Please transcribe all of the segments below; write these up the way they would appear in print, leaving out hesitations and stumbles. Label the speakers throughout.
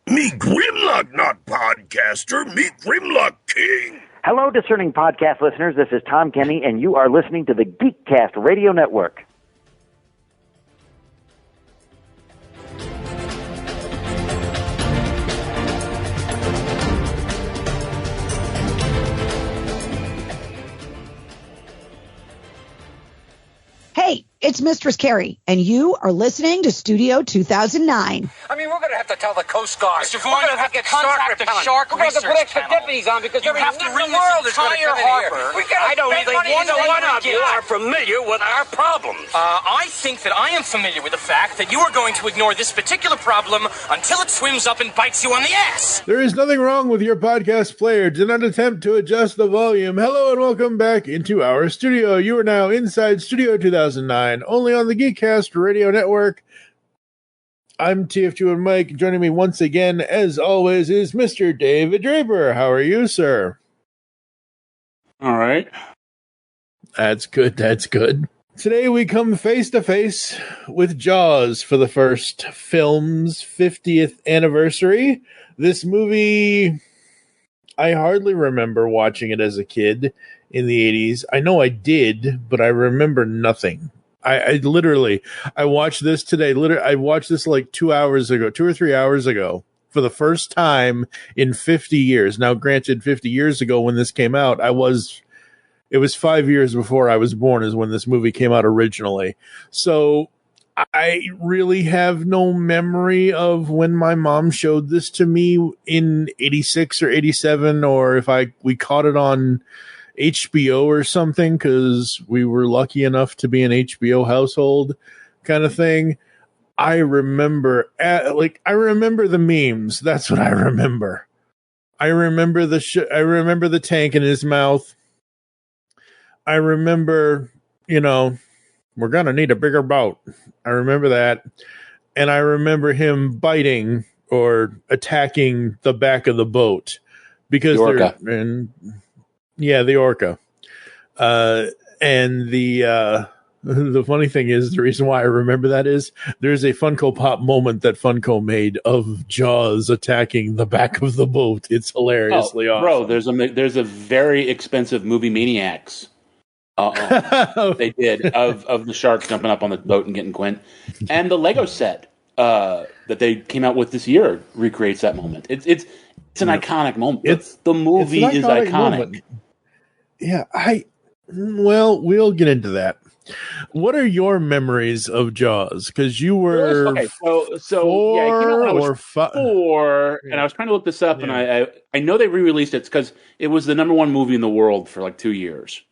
Speaker 1: Me Grimlock, not podcaster. Me Grimlock King.
Speaker 2: Hello, discerning podcast listeners. This is Tom Kenny, and you are listening to the Geekcast Radio Network.
Speaker 3: Hey, it's Mistress Carrie, and you are listening to Studio 2009.
Speaker 4: I mean, we're going to have to tell the Coast Guard.
Speaker 5: Mr. Vaughn, you have to contact the shark
Speaker 4: We're going to have to put extra
Speaker 5: channel.
Speaker 4: deputies on because
Speaker 5: You have to
Speaker 4: the
Speaker 5: ring
Speaker 4: world
Speaker 5: this
Speaker 4: is going to come in
Speaker 5: harbor.
Speaker 4: here.
Speaker 1: I don't think either one of you are familiar with our problems.
Speaker 5: I think that I am familiar with the fact that you are going to ignore this particular problem until it swims up and bites you on the ass.
Speaker 6: There is nothing wrong with your podcast player. Do not attempt to adjust the volume. Hello and welcome back into our studio. You are now inside Studio 2009, only on the Geekcast Radio Network. I'm TFG1Mike. Joining me once again, as always, is Mr. David Draper. How are you, sir?
Speaker 7: All right.
Speaker 6: That's good. That's good. Today we come face to face with Jaws for the first film's 50th anniversary. This movie, I hardly remember watching it as a kid in the 80s. I know I did, but I remember nothing. I watched this today. I watched this like 2 or 3 hours ago for the first time in 50 years. Now, granted, 50 years ago when this came out, it was 5 years before I was born is when this movie came out originally. So I really have no memory of when my mom showed this to me in 86 or 87, or if we caught it on HBO or something, because we were lucky enough to be an HBO household kind of thing. I remember the memes. That's what I remember. I remember the tank in his mouth. I remember, we're going to need a bigger boat. I remember that. And I remember him biting or attacking the back of the boat because the orca. And the funny thing is, the reason why I remember that is there's a Funko Pop moment that Funko made of Jaws attacking the back of the boat. It's hilariously awesome.
Speaker 7: Bro, there's a very expensive movie Maniacs. They did of the shark jumping up on the boat and getting Quint, and the Lego set that they came out with this year recreates that moment. It's an iconic moment. The movie is iconic. Moment.
Speaker 6: Yeah, we'll get into that. What are your memories of Jaws? Because you were
Speaker 7: okay. So yeah, it came out when I was 4, and I was trying to look this up, and I know they re-released it because it was the number one movie in the world for like 2 years.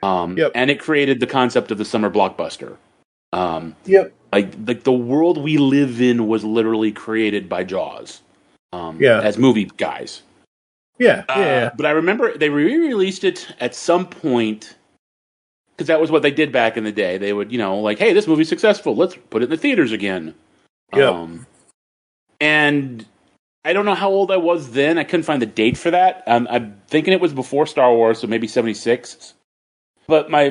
Speaker 7: And it created the concept of the summer blockbuster. Like the world we live in was literally created by Jaws. As movie guys. But I remember they re-released it at some point because that was what they did back in the day. They would, hey, this movie's successful. Let's put it in the theaters again. And I don't know how old I was then. I couldn't find the date for that. I'm thinking it was before Star Wars, so maybe 76. But my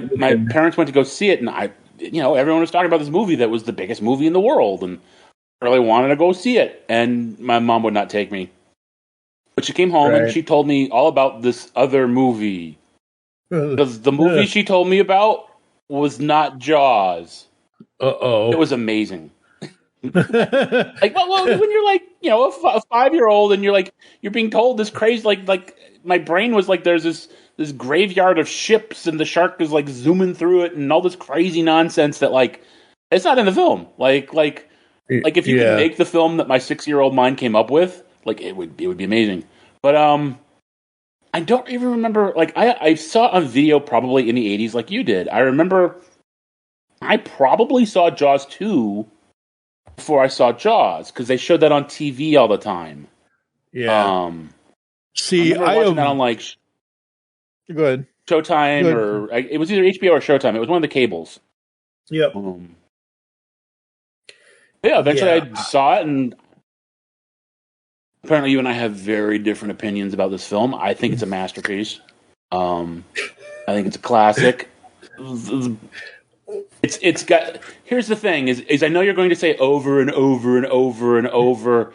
Speaker 7: parents went to go see it, and everyone was talking about this movie that was the biggest movie in the world, and I really wanted to go see it. And my mom would not take me. But she came home and she told me all about this other movie. Because the movie she told me about was not Jaws. It was amazing. When you're like, a 5-year-old and you're being told this crazy, like my brain was like, there's this graveyard of ships and the shark is like zooming through it and all this crazy nonsense that like, it's not in the film. Like if you could make the film that my 6-year-old mind came up with, like it would be amazing. But I don't even remember. Like I saw a video probably in the 80s, like you did. I remember I probably saw Jaws 2 before I saw Jaws because they showed that on TV all the time.
Speaker 6: Yeah.
Speaker 7: See, I watching that on like
Speaker 6: go ahead
Speaker 7: Showtime it was either HBO or Showtime. It was one of the cables.
Speaker 6: Yep.
Speaker 7: Eventually I saw it, and apparently you and I have very different opinions about this film. I think it's a masterpiece. I think it's a classic. It's got. Here's the thing: is I know you're going to say over and over and over and over.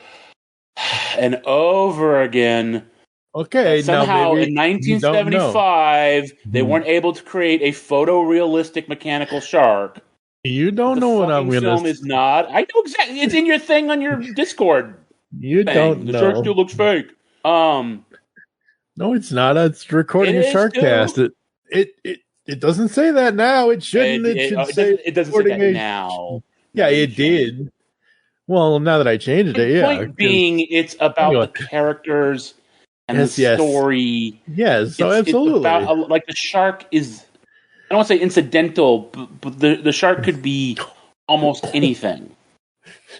Speaker 7: and over again.
Speaker 6: Okay,
Speaker 7: somehow
Speaker 6: now maybe
Speaker 7: in 1975 they weren't able to create a photorealistic mechanical shark.
Speaker 6: You don't know what I'm going to.
Speaker 7: Film is not. I know exactly. It's in your thing on your Discord.
Speaker 6: You don't know.
Speaker 7: The shark still looks fake.
Speaker 6: No, it's not. It's recording a Sharkcast. It doesn't say that now. It shouldn't.
Speaker 7: It doesn't say that now.
Speaker 6: Yeah, it did. Well, now that I changed it, yeah.
Speaker 7: Point being, it's about the characters and the story.
Speaker 6: Yes, so absolutely.
Speaker 7: It's about, like, the shark is, I don't want to say incidental, but the shark could be almost anything.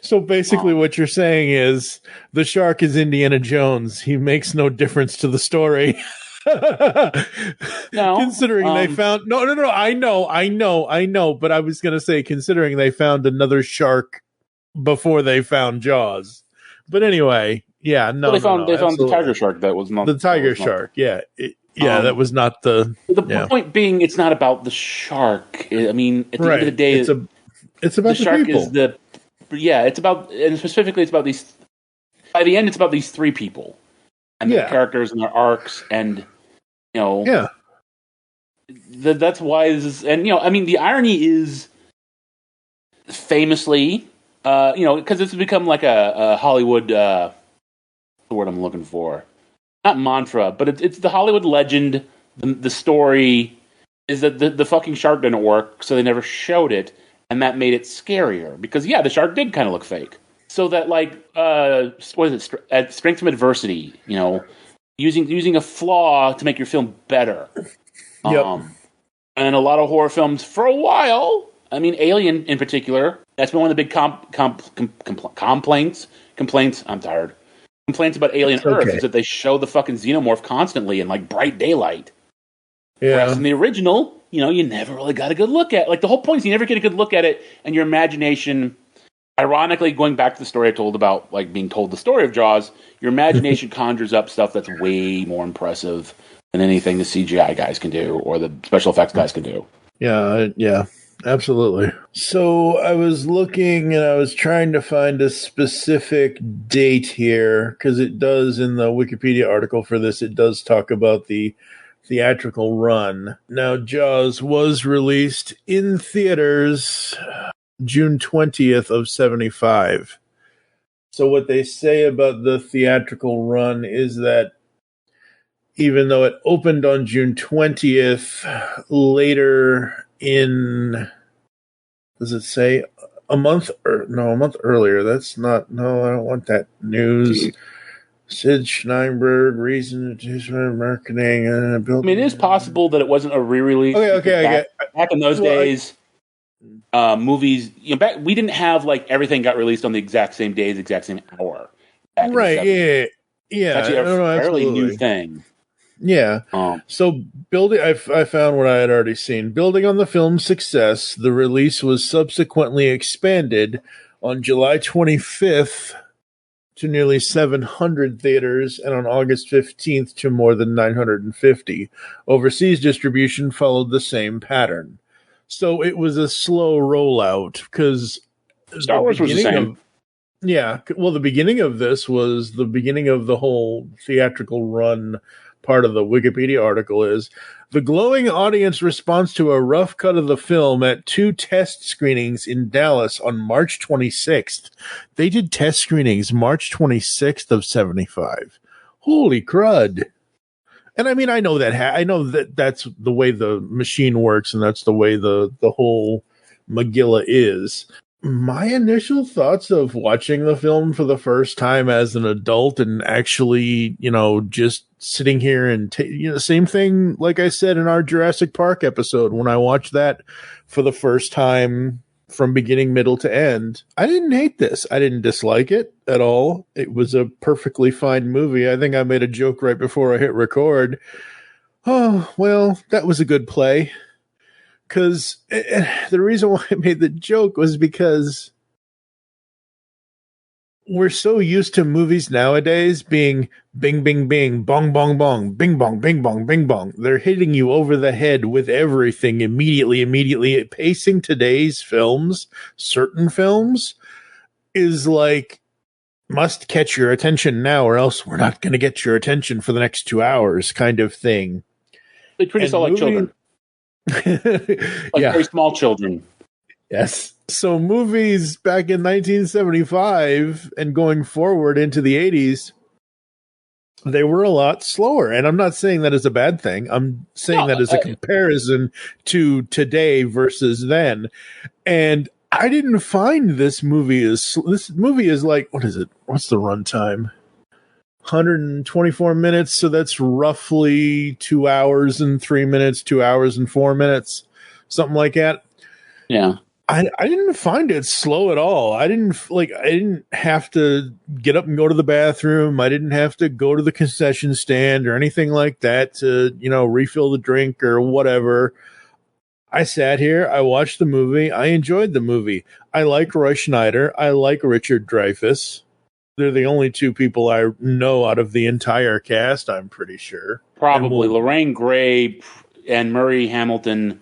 Speaker 6: So basically what you're saying is the shark is Indiana Jones. He makes no difference to the story.
Speaker 7: No.
Speaker 6: Considering they found... No, I know. But I was going to say, considering they found another shark before they found Jaws. But anyway... Yeah, no.
Speaker 7: Well, they found the tiger shark. That was not
Speaker 6: the tiger shark. Yeah, that was not the.
Speaker 7: The point being, it's not about the shark. I mean, at the end of the day,
Speaker 6: it's about the
Speaker 7: shark
Speaker 6: people.
Speaker 7: Is the. Yeah, it's about, and specifically, it's about these. By the end, it's about these three people and their characters and their arcs, and that's why this is. And I mean, the irony is, famously, because it's become like a Hollywood. The word I'm looking for, not mantra, but it's the Hollywood legend. The story is that the fucking shark didn't work, so they never showed it, and that made it scarier because the shark did kind of look fake. So that, like, what is it? Strength from adversity. Using a flaw to make your film better.
Speaker 6: Yep.
Speaker 7: And a lot of horror films for a while. I mean, Alien in particular. That's been one of the big complaints. I'm tired. Complaints about Alien Earth is that they show the fucking xenomorph constantly in, like, bright daylight.
Speaker 6: Yeah.
Speaker 7: Whereas in the original, you never really got a good look at it. Like, the whole point is you never get a good look at it, and your imagination, ironically, going back to the story I told about, like, being told the story of Jaws, your imagination conjures up stuff that's way more impressive than anything the CGI guys can do or the special effects guys can do.
Speaker 6: Yeah. Absolutely. So I was looking and I was trying to find a specific date here because it does, in the Wikipedia article for this, it does talk about the theatrical run. Now, Jaws was released in theaters June 20th of 75. So what they say about the theatrical run is that even though it opened on June 20th, later in, does it say a month earlier? That's not, no, I don't want that news. Sid Schneinberg, reason to marketing.
Speaker 7: It is possible that it wasn't a re-release.
Speaker 6: Okay.
Speaker 7: Back in those days, movies, we didn't have, like, everything got released on the exact same day, the exact same hour.
Speaker 6: Right, yeah.
Speaker 7: It's actually a fairly new thing.
Speaker 6: Yeah. So I found what I had already seen. Building on the film's success, the release was subsequently expanded on July 25th to nearly 700 theaters and on August 15th to more than 950. Overseas distribution followed the same pattern. So it was a slow rollout because
Speaker 7: Star Wars was the same.
Speaker 6: The beginning of this was the beginning of the whole theatrical run. Part of the Wikipedia article is the glowing audience response to a rough cut of the film at 2 test screenings in Dallas on March 26th. They did test screenings March 26th of 75. Holy crud. And I mean, I know that that's the way the machine works and that's the way the whole Megillah is. My initial thoughts of watching the film for the first time as an adult and actually, just sitting here and, same thing, like I said in our Jurassic Park episode, when I watched that for the first time from beginning, middle to end, I didn't hate this. I didn't dislike it at all. It was a perfectly fine movie. I think I made a joke right before I hit record. Oh, well, that was a good play. Because the reason why I made the joke was because we're so used to movies nowadays being bing, bing, bing, bong, bong, bong, bing, bong, bing, bong, bing, bong. They're hitting you over the head with everything immediately. Pacing today's films, certain films, is like must catch your attention now, or else we're not going to get your attention for the next 2 hours, kind of thing.
Speaker 7: They treat us all like children. Very small children.
Speaker 6: Yes. So movies back in 1975 and going forward into the 80s, they were a lot slower. And I'm not saying that is a bad thing. I'm saying that as a comparison to today versus then. And I didn't find this movie this movie is like, what is it? What's the runtime? 124 minutes. So that's roughly 2 hours and 3 minutes, 2 hours and 4 minutes, something like that.
Speaker 7: Yeah.
Speaker 6: I didn't find it slow at all. I didn't have to get up and go to the bathroom. I didn't have to go to the concession stand or anything like that to, refill the drink or whatever. I sat here, I watched the movie, I enjoyed the movie. I like Roy Schneider, I like Richard Dreyfuss. They're the only two people I know out of the entire cast, I'm pretty sure.
Speaker 7: Probably. Lorraine Gray and Murray Hamilton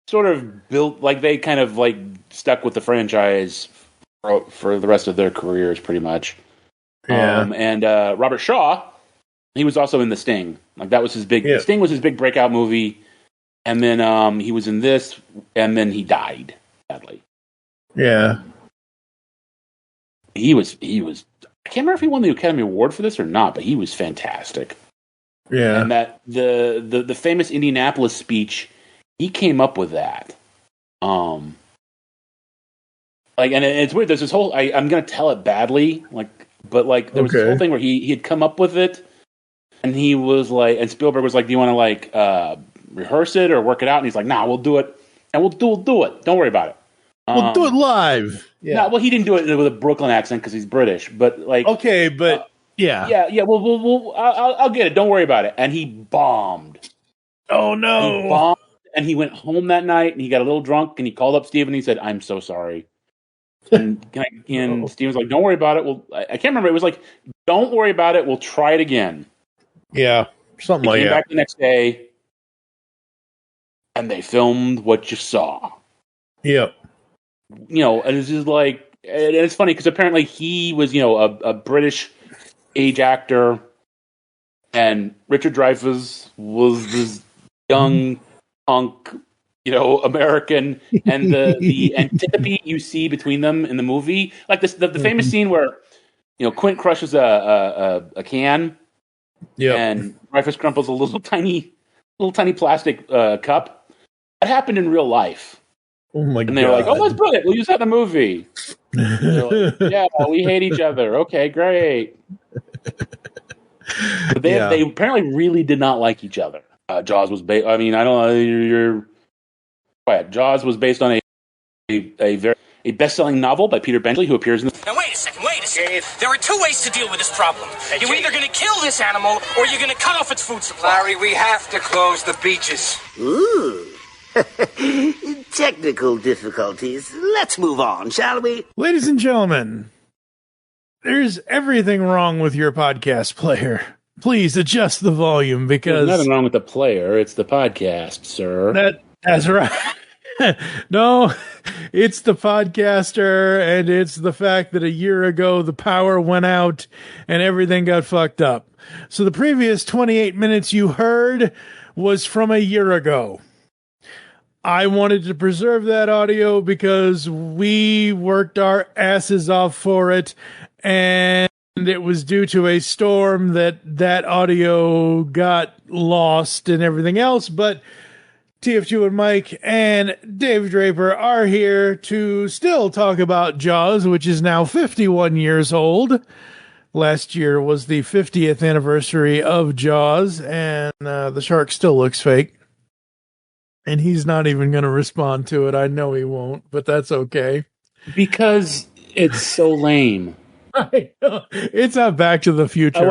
Speaker 7: sort of built, like, they kind of, like, stuck with the franchise for the rest of their careers, pretty much.
Speaker 6: Yeah.
Speaker 7: And Robert Shaw, he was also in The Sting. Like, that was his big... Yeah. Sting was his big breakout movie. And then he was in this, and then he died, sadly.
Speaker 6: Yeah.
Speaker 7: He was... I can't remember if he won the Academy Award for this or not, but he was fantastic.
Speaker 6: Yeah.
Speaker 7: And that the famous Indianapolis speech, he came up with that. And it's weird. There's this whole... I'm going to tell it badly, but there was this whole thing where he had come up with it, and he was like... And Spielberg was like, do you want to, rehearse it or work it out? And he's like, nah, we'll do it. And we'll do it. Don't worry about it.
Speaker 6: We'll do it live. Yeah.
Speaker 7: No, well, he didn't do it with a Brooklyn accent because he's British, but
Speaker 6: okay, but yeah.
Speaker 7: I'll get it. Don't worry about it. And he bombed.
Speaker 6: Oh no!
Speaker 7: He bombed, and he went home that night, and he got a little drunk, and he called up Steve, and he said, "I'm so sorry." And Steve was like, "Don't worry about it." Well, I can't remember. It was like, "Don't worry about it. We'll try it again."
Speaker 6: Yeah, something like that.
Speaker 7: Came back the next day, and they filmed what you saw.
Speaker 6: Yep.
Speaker 7: And it's just like, and it's funny because apparently he was, a British age actor, and Richard Dreyfuss was this young punk, American, and the antipathy you see between them in the movie, like this, the famous scene where, Quint crushes a can, and Dreyfuss crumples a little tiny plastic cup. That happened in real life.
Speaker 6: Oh my god!
Speaker 7: And they were like, "Oh, that's brilliant. We'll use that in the movie." Like, yeah, we hate each other. Okay, great. But they apparently really did not like each other. Jaws was based. I mean, I don't know. You're quiet. Jaws was based on a best-selling novel by Peter Benchley, who appears in the...
Speaker 5: Now, wait a second. There are two ways to deal with this problem. You're either going to kill this animal, or you're going to cut off its food supply.
Speaker 4: Larry, we have to close the beaches.
Speaker 8: Ooh. Technical difficulties. Let's move on, shall we?
Speaker 6: Ladies and gentlemen, there's everything wrong with your podcast player. Please adjust the volume because...
Speaker 7: There's nothing wrong with the player. It's the podcast, sir.
Speaker 6: That's right. No, it's the podcaster, and it's the fact that a year ago the power went out and everything got fucked up. So the previous 28 minutes you heard was from a year ago. I wanted to preserve that audio because we worked our asses off for it, and it was due to a storm that audio got lost and everything else. But TFG1Mike and David Draper are here to still talk about Jaws, which is now 51 years old. Last year was the 50th anniversary of Jaws, and the shark still looks fake. And he's not even going to respond to it. I know he won't, but that's okay.
Speaker 7: Because it's so lame.
Speaker 6: I know. It's not Back to the Future.
Speaker 7: I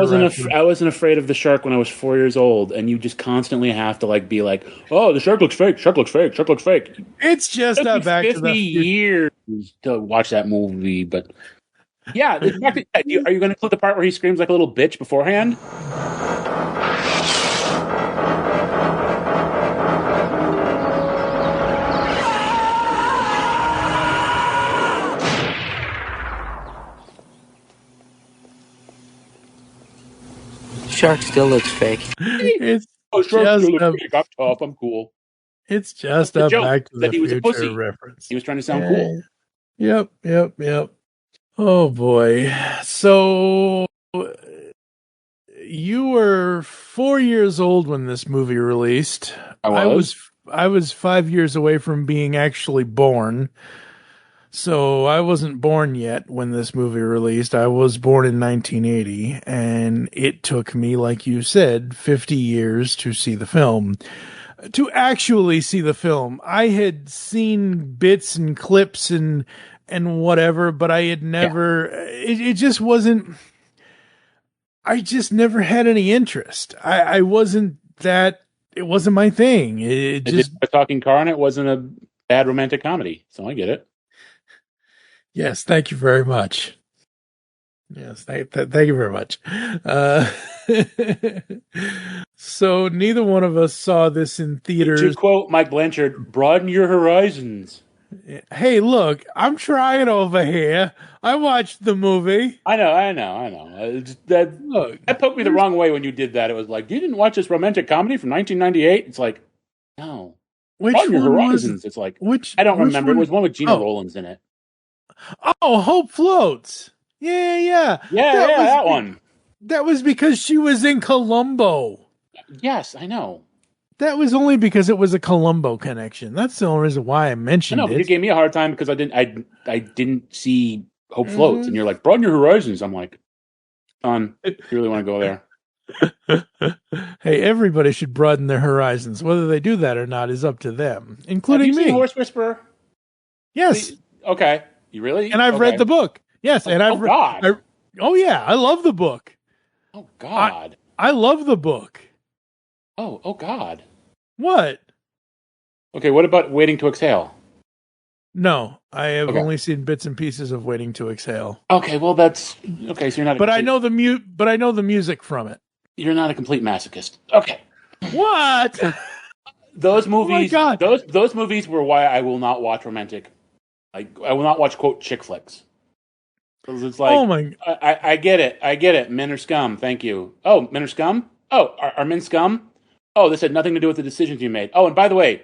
Speaker 7: wasn't afraid of the shark when I was 4 years old, and you just constantly have to be like, "Oh, the shark looks fake. Shark looks fake. Shark looks fake."
Speaker 6: It's just not Back to the
Speaker 7: 50 years to watch that movie, but yeah. Are you going to include the part where he screams like a little bitch beforehand?
Speaker 4: shark still looks fake.
Speaker 6: It's
Speaker 7: Oh, sure,
Speaker 6: just
Speaker 7: still
Speaker 6: a,
Speaker 7: looks fake. I'm tough. I'm cool.
Speaker 6: it's just
Speaker 7: The
Speaker 6: a
Speaker 7: joke
Speaker 6: Back to
Speaker 7: that
Speaker 6: the
Speaker 7: he was a
Speaker 6: Future
Speaker 7: pussy.
Speaker 6: reference.
Speaker 7: He was trying to sound cool.
Speaker 6: Yep. Oh boy. So you were 4 years old when this movie released.
Speaker 7: I was.
Speaker 6: I was 5 years away from being actually born. So I wasn't born yet when this movie released. I was born in 1980, and it took me, like you said, 50 years to see the film. To actually see the film. I had seen bits and clips and whatever, but I had never it just wasn't I just never had any interest. I wasn't that it wasn't my thing. It just
Speaker 7: a talking car, and it wasn't a bad romantic comedy, so I get it.
Speaker 6: Yes, thank you very much. Yes, thank you very much. So neither one of us saw this in theaters.
Speaker 7: To quote Mike Blanchard, broaden your horizons.
Speaker 6: Hey, look, I'm trying over here. I watched the movie.
Speaker 7: I know. That poked me the wrong way when you did that. It was like, you didn't watch this romantic comedy from 1998? It's like, no. Broaden your horizons. It's like, I don't remember. It was one with Gina Rowlands in it.
Speaker 6: Oh, Hope Floats. Yeah.
Speaker 7: That one.
Speaker 6: That was because she was in Columbo.
Speaker 7: Yes, I know.
Speaker 6: That was only because it was a Columbo connection. That's the only reason why I mentioned it.
Speaker 7: But you gave me a hard time because I didn't see Hope Floats, and you're like, broaden your horizons. I'm like, you really want to go there?
Speaker 6: Hey, everybody should broaden their horizons. Whether they do that or not is up to them, including me.
Speaker 7: Have you seen Horse Whisperer?
Speaker 6: Yes.
Speaker 7: Okay. You really?
Speaker 6: And I've read the book. Yes, and I've
Speaker 7: God.
Speaker 6: Oh yeah, I love the book.
Speaker 7: Oh God.
Speaker 6: I love the book.
Speaker 7: Oh God.
Speaker 6: What?
Speaker 7: Okay, what about Waiting to Exhale?
Speaker 6: No, I have only seen bits and pieces of Waiting to Exhale.
Speaker 7: Okay, well that's okay. So you're not.
Speaker 6: But I know the music from it.
Speaker 7: You're not a complete masochist. Okay.
Speaker 6: What?
Speaker 7: Those movies.
Speaker 6: Oh my God.
Speaker 7: Those movies were why I will not watch romantic. I will not watch quote chick flicks. Because it's like,
Speaker 6: oh my.
Speaker 7: I get it. Men are scum. Thank you. Oh, men are scum. Oh, are men scum? Oh, this had nothing to do with the decisions you made. Oh, and by the way,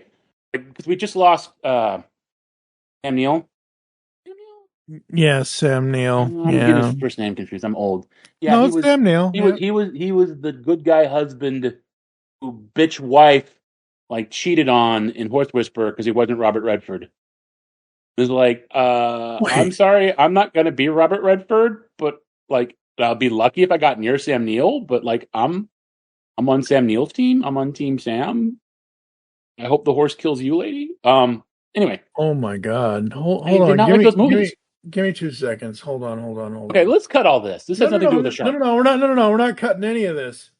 Speaker 7: because we just lost Sam Neill.
Speaker 6: Yeah, Sam Neill.
Speaker 7: I'm getting his first name confused. I'm old. Yeah,
Speaker 6: no, it's Sam Neill.
Speaker 7: He was the good guy husband who bitch wife cheated on in Horse Whisperer because he wasn't Robert Redford. It was like, I'm sorry, I'm not gonna be Robert Redford, but I'll be lucky if I got near Sam Neill. But I'm on Sam Neill's team. I'm on Team Sam. I hope the horse kills you, lady. Anyway.
Speaker 6: Oh my God! Hold on. Give me 2 seconds. Hold on.
Speaker 7: Okay, let's cut all this. This has nothing to do with the shark.
Speaker 6: No, we're not cutting any of this.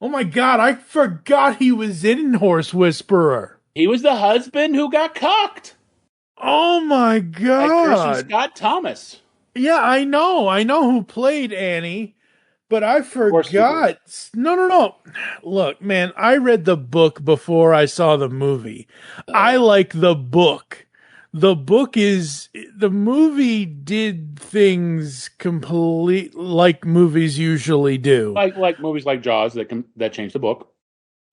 Speaker 6: Oh my God! I forgot he was in Horse Whisperer.
Speaker 7: He was the husband who got cocked.
Speaker 6: Oh my God!
Speaker 7: Christian Scott Thomas.
Speaker 6: Yeah, I know who played Annie, but I forgot. No. Look, man, I read the book before I saw the movie. I like the book. The movie did things complete like movies usually do.
Speaker 7: Like movies like Jaws that changed the book.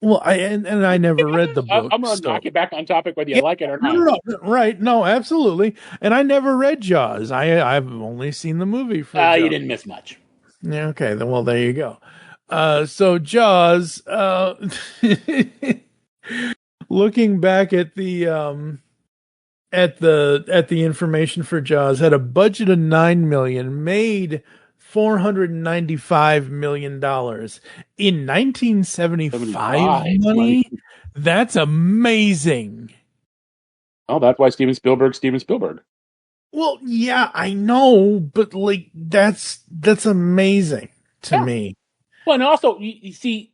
Speaker 6: Well, I never read the book.
Speaker 7: I'm going to knock you back on topic whether you like it or not.
Speaker 6: No, right? No, absolutely. And I never read Jaws. I've only seen the movie for Jaws.
Speaker 7: You didn't miss much.
Speaker 6: Yeah, okay. Then, well, there you go. So Jaws. Looking back at the information for Jaws, had a budget of $9 million, made $495 million in 1975 money. That's amazing.
Speaker 7: Oh, that's why Steven Spielberg.
Speaker 6: Well, yeah, I know, but that's amazing to me.
Speaker 7: Well, and also you see,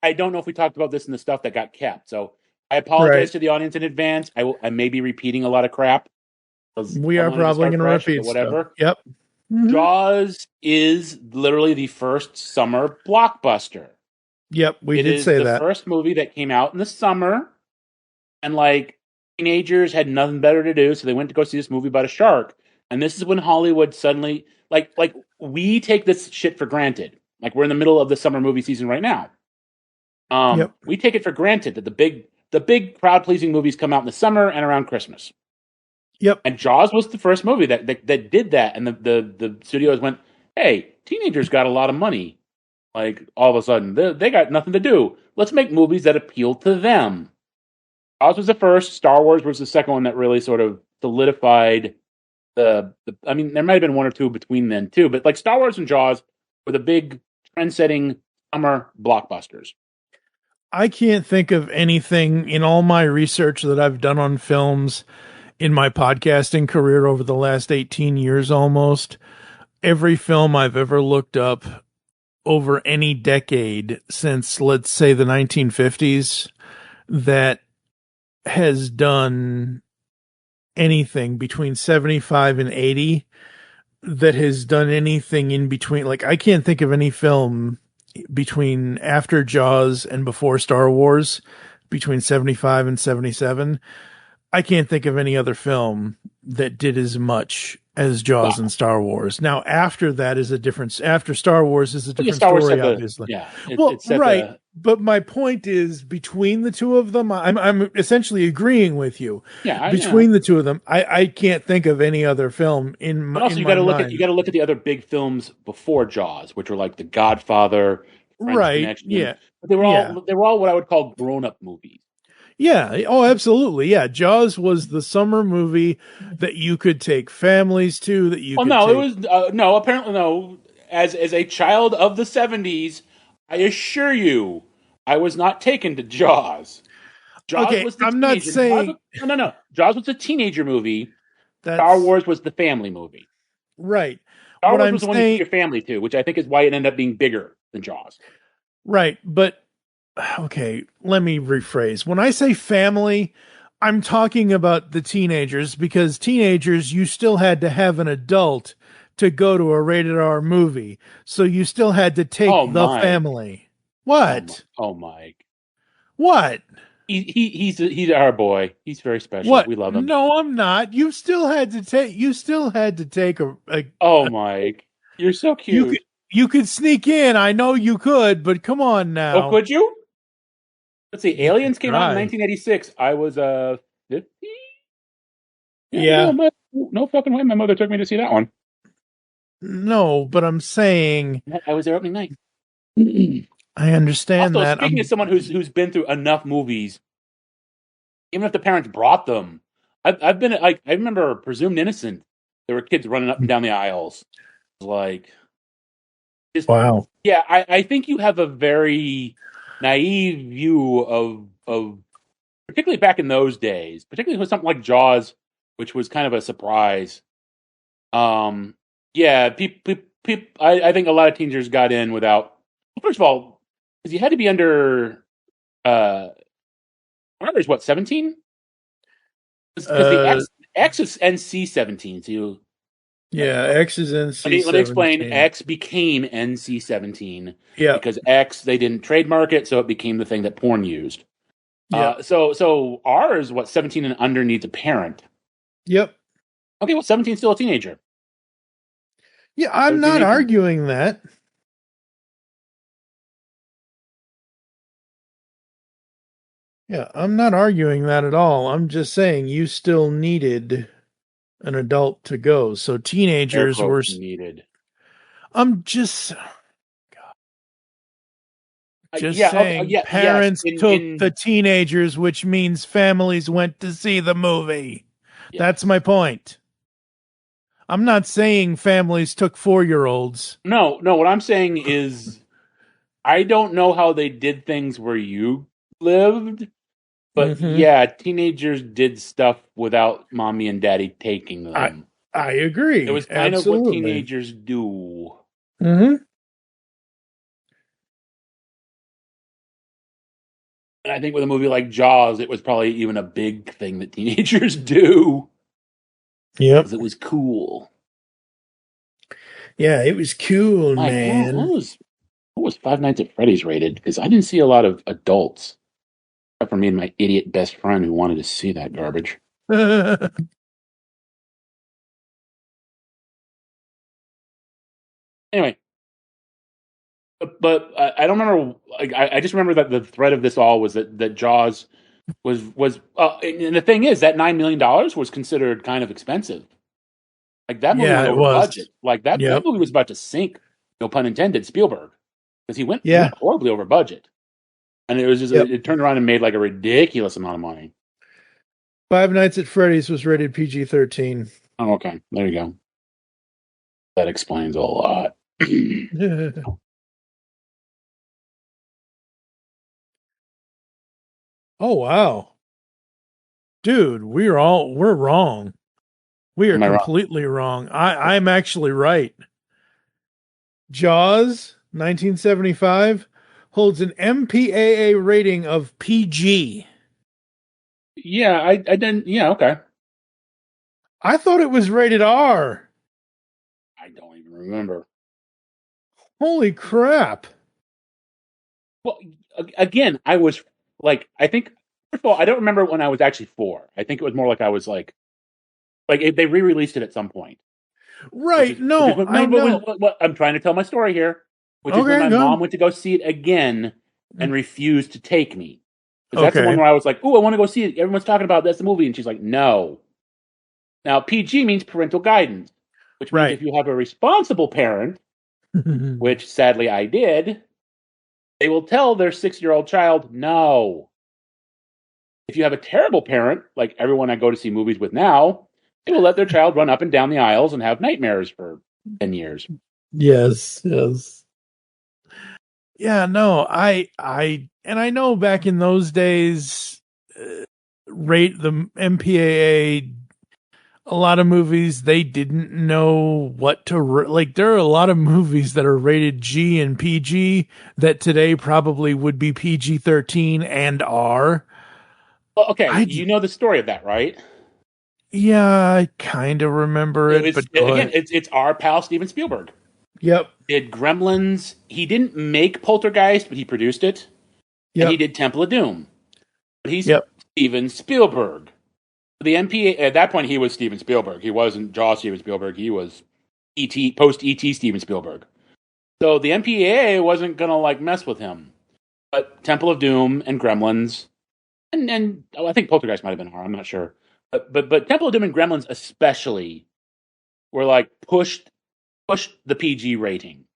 Speaker 7: I don't know if we talked about this in the stuff that got kept, so I apologize to the audience in advance. I may be repeating a lot of crap.
Speaker 6: We are probably going to repeat
Speaker 7: whatever.
Speaker 6: Stuff. Yep. Mm-hmm.
Speaker 7: Jaws is literally the first summer blockbuster.
Speaker 6: Yep, we did say that. It is
Speaker 7: the first movie that came out in the summer, and teenagers had nothing better to do, so they went to go see this movie about a shark. And this is when Hollywood suddenly, we take this shit for granted. like we're in the middle of the summer movie season right now. We take it for granted that the big crowd pleasing movies come out in the summer and around Christmas.
Speaker 6: Yep.
Speaker 7: And Jaws was the first movie that did that, and the studios went, "Hey, teenagers got a lot of money. Like all of a sudden, they got nothing to do. Let's make movies that appeal to them." Jaws was the first. Star Wars was the second one that really sort of solidified the. I mean, there might have been one or two between then too, but like Star Wars and Jaws were the big trend-setting summer blockbusters.
Speaker 6: I can't think of anything in all my research that I've done on films in my podcasting career over the last 18 years almost. Every film I've ever looked up over any decade since, let's say, the 1950s that has done anything between 75 and 80 that has done anything in between. Like, I can't think of any film between after Jaws and before Star Wars, between 75 and 77. I can't think of any other film that did as much as Jaws and Star Wars. Now, after that is a different. After Star Wars is a different story, obviously. Right. But my point is, between the two of them, I'm essentially agreeing with you.
Speaker 7: Yeah,
Speaker 6: between the two of them, I can't think of any other film in my. But also,
Speaker 7: you got to look at the other big films before Jaws, which were like The Godfather, French Connection.
Speaker 6: Yeah,
Speaker 7: but they were all what I would call grown-up movies.
Speaker 6: Yeah. Oh, absolutely. Yeah. Jaws was the summer movie that you could take families to. That you.
Speaker 7: It was no. Apparently, no. As a child of the 70s, I assure you, I was not taken to Jaws.
Speaker 6: Okay, I'm not saying
Speaker 7: no. Jaws was a teenager movie. Star Wars was the family movie.
Speaker 6: Right.
Speaker 7: Star Wars was the one you took your family to, which I think is why it ended up being bigger than Jaws.
Speaker 6: Right, but. Okay, let me rephrase. When I say family, I'm talking about the teenagers, because teenagers, you still had to have an adult to go to a rated R movie. So you still had to take the family. What?
Speaker 7: Oh, Mike.
Speaker 6: What?
Speaker 7: He's our boy. He's very special.
Speaker 6: What?
Speaker 7: We love him.
Speaker 6: No, I'm not. You still had to take a
Speaker 7: Oh, Mike. You're so cute.
Speaker 6: You could sneak in. I know you could, but come on now.
Speaker 7: Oh, could you? Let's see. Aliens came out in 1986. I was 50.
Speaker 6: Yeah.
Speaker 7: No fucking way. My mother took me to see that one.
Speaker 6: No, but I'm saying
Speaker 7: I was there opening night.
Speaker 6: I understand
Speaker 7: also,
Speaker 6: that.
Speaker 7: Speaking of someone who's been through enough movies, even if the parents brought them, I've been like, I remember Presumed Innocent. There were kids running up and down the aisles, like.
Speaker 6: Wow.
Speaker 7: Yeah, I think you have a very naive view of particularly back in those days, particularly with something like Jaws, which was kind of a surprise. Yeah, I think a lot of teenagers got in without. Well, first of all, because you had to be under. Remember, is what 17? Because the X is NC-17, so.
Speaker 6: Yeah, X is NC-17.
Speaker 7: Let me explain. X became NC-17.
Speaker 6: Yeah.
Speaker 7: Because X, they didn't trademark it, so it became the thing that porn used.
Speaker 6: Yeah.
Speaker 7: So ours, 17 and under needs a parent.
Speaker 6: Yep.
Speaker 7: Okay, well, 17 is still a teenager.
Speaker 6: Yeah, I'm not arguing that. Yeah, I'm not arguing that at all. I'm just saying you still needed an adult to go. So teenagers were
Speaker 7: needed.
Speaker 6: I'm just saying parents took the teenagers, which means families went to see the movie. Yes. That's my point. I'm not saying families took 4-year-olds.
Speaker 7: No, what I'm saying is I don't know how they did things where you lived, but yeah, teenagers did stuff without mommy and daddy taking them.
Speaker 6: I agree.
Speaker 7: It was kind of what teenagers do.
Speaker 6: Mm-hmm.
Speaker 7: And I think with a movie like Jaws, it was probably even a big thing that teenagers do.
Speaker 6: Yep.
Speaker 7: Because it was cool.
Speaker 6: Yeah, it was cool, man.
Speaker 7: What was Five Nights at Freddy's rated? Because I didn't see a lot of adults. Except for me and my idiot best friend who wanted to see that garbage. Anyway. But I don't remember. Like, I just remember that the thread of this all was that Jaws was and the thing is that $9 million was considered kind of expensive. Like that movie was
Speaker 6: Yeah, it
Speaker 7: over
Speaker 6: was.
Speaker 7: budget. Like that
Speaker 6: Yep.
Speaker 7: movie was about to sink. No pun intended. Spielberg, because he went horribly over budget, and it was just it turned around and made like a ridiculous amount of money.
Speaker 6: Five Nights at Freddy's was rated PG-13.
Speaker 7: Oh, okay. There you go. That explains a lot.
Speaker 6: Oh wow, dude, we're wrong. We are completely wrong. I'm actually right. Jaws 1975 holds an MPAA rating of PG.
Speaker 7: Yeah, I didn't. Yeah, okay.
Speaker 6: I thought it was rated R.
Speaker 7: I don't even remember.
Speaker 6: Holy crap.
Speaker 7: Well, again, I was like, I think, first of all, I don't remember when I was actually 4. I think it was more like I was like they re-released it at some point.
Speaker 6: Right.
Speaker 7: What I'm trying to tell my story here, which is when my mom went to go see it again and refused to take me. Because that's the one where I was like, "Ooh, I want to go see it. Everyone's talking about this movie," and she's like, "No." Now, PG means parental guidance, which means if you have a responsible parent, which sadly I did, they will tell their 6-year-old child no. If you have a terrible parent, like everyone I go to see movies with now, they will let their child run up and down the aisles and have nightmares for 10 years.
Speaker 6: Yes. Yeah, no, I know back in those days, rate the MPAA, a lot of movies, they didn't know what to, like, there are a lot of movies that are rated G and PG that today probably would be PG-13 and R.
Speaker 7: Well, okay, you know the story of that, right?
Speaker 6: Yeah, I kind of remember it, but
Speaker 7: again, it's our pal Steven Spielberg.
Speaker 6: Yep.
Speaker 7: Did Gremlins. He didn't make Poltergeist, but he produced it. Yep. And he did Temple of Doom. But he's Steven Spielberg. The MPA, at that point, he was Steven Spielberg. He wasn't Jaws Steven Spielberg. He was post-E.T. Steven Spielberg. So the MPAA wasn't going to, like, mess with him. But Temple of Doom and Gremlins, and I think Poltergeist might have been hard. I'm not sure. But Temple of Doom and Gremlins especially were, like, pushed the PG rating.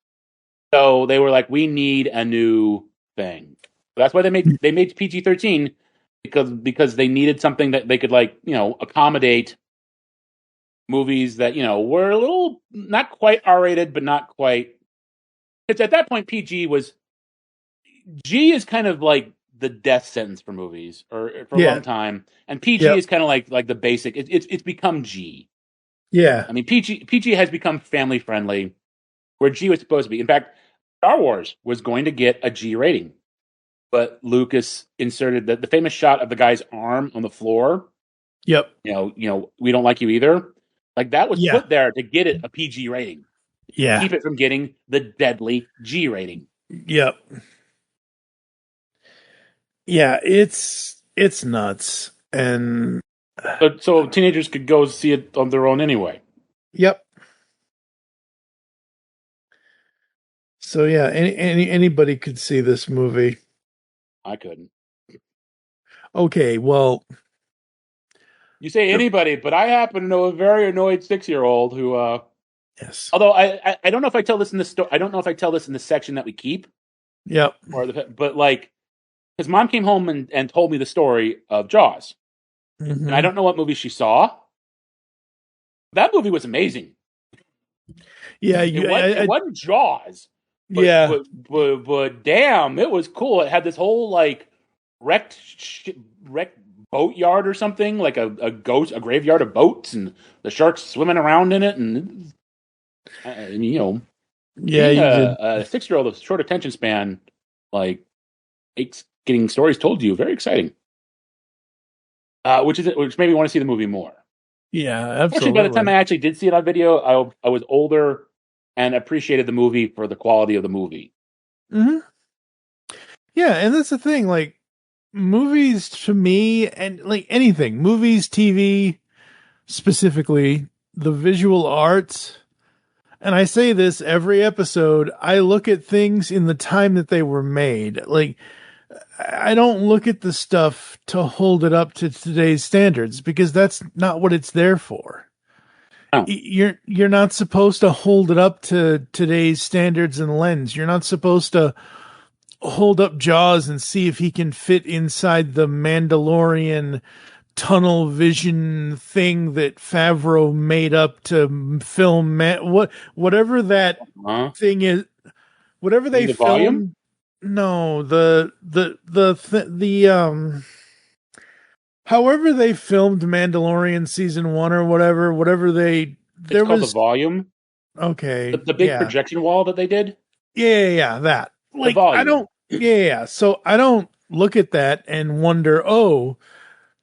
Speaker 7: So they were like, we need a new thing. So that's why they made PG-13, because they needed something that they could, like, you know, accommodate movies that, you know, were a little not quite R-rated, but not quite. Because at that point, G is kind of like the death sentence for movies, or for a long time, and PG is kind of like the basic. It's become G.
Speaker 6: Yeah,
Speaker 7: I mean, PG has become family friendly, where G was supposed to be. In fact, Star Wars was going to get a G rating, but Lucas inserted the famous shot of the guy's arm on the floor.
Speaker 6: Yep.
Speaker 7: You know, we don't like you either. Like, that was put there to get it a PG rating.
Speaker 6: Yeah.
Speaker 7: Keep it from getting the deadly G rating.
Speaker 6: Yep. Yeah, it's nuts. And
Speaker 7: so teenagers could go see it on their own anyway.
Speaker 6: Yep. So yeah, anybody could see this movie.
Speaker 7: I couldn't.
Speaker 6: Okay, well,
Speaker 7: you say anybody, but I happen to know a very annoyed 6-year-old who.
Speaker 6: Yes.
Speaker 7: Although I don't know if I tell this in the I don't know if I tell this in the section that we keep.
Speaker 6: Yep.
Speaker 7: But like, his mom came home and told me the story of Jaws, and I don't know what movie she saw. That movie was amazing.
Speaker 6: Yeah,
Speaker 7: it wasn't Jaws. But, but damn, it was cool. It had this whole like wrecked boatyard or something, like a graveyard of boats, and the sharks swimming around in it, and you know, a 6-year-old with short attention span, like, it's getting stories told to you, very exciting. Which made me want to see the movie more.
Speaker 6: Yeah, absolutely.
Speaker 7: Actually, by the time I actually did see it on video, I was older and appreciated the movie for the quality of the movie.
Speaker 6: Mm-hmm. Yeah, and that's the thing. Like, movies to me, and like anything, movies, TV, specifically, the visual arts and I say this every episode, I look at things in the time that they were made. Like, I don't look at the stuff to hold it up to today's standards, because that's not what it's there for.
Speaker 7: Oh.
Speaker 6: You're not supposed to hold it up to today's standards and lens. You're not supposed to hold up Jaws and see if he can fit inside the Mandalorian tunnel vision thing that Favreau made up to film whatever that thing is, whatever they filmed.
Speaker 7: Volume?
Speaker 6: No, the however they filmed Mandalorian season 1 or whatever
Speaker 7: It's called the volume.
Speaker 6: Okay.
Speaker 7: The big projection wall that they did?
Speaker 6: Yeah, that. Like,
Speaker 7: volume.
Speaker 6: I don't, so I don't look at that and wonder, oh,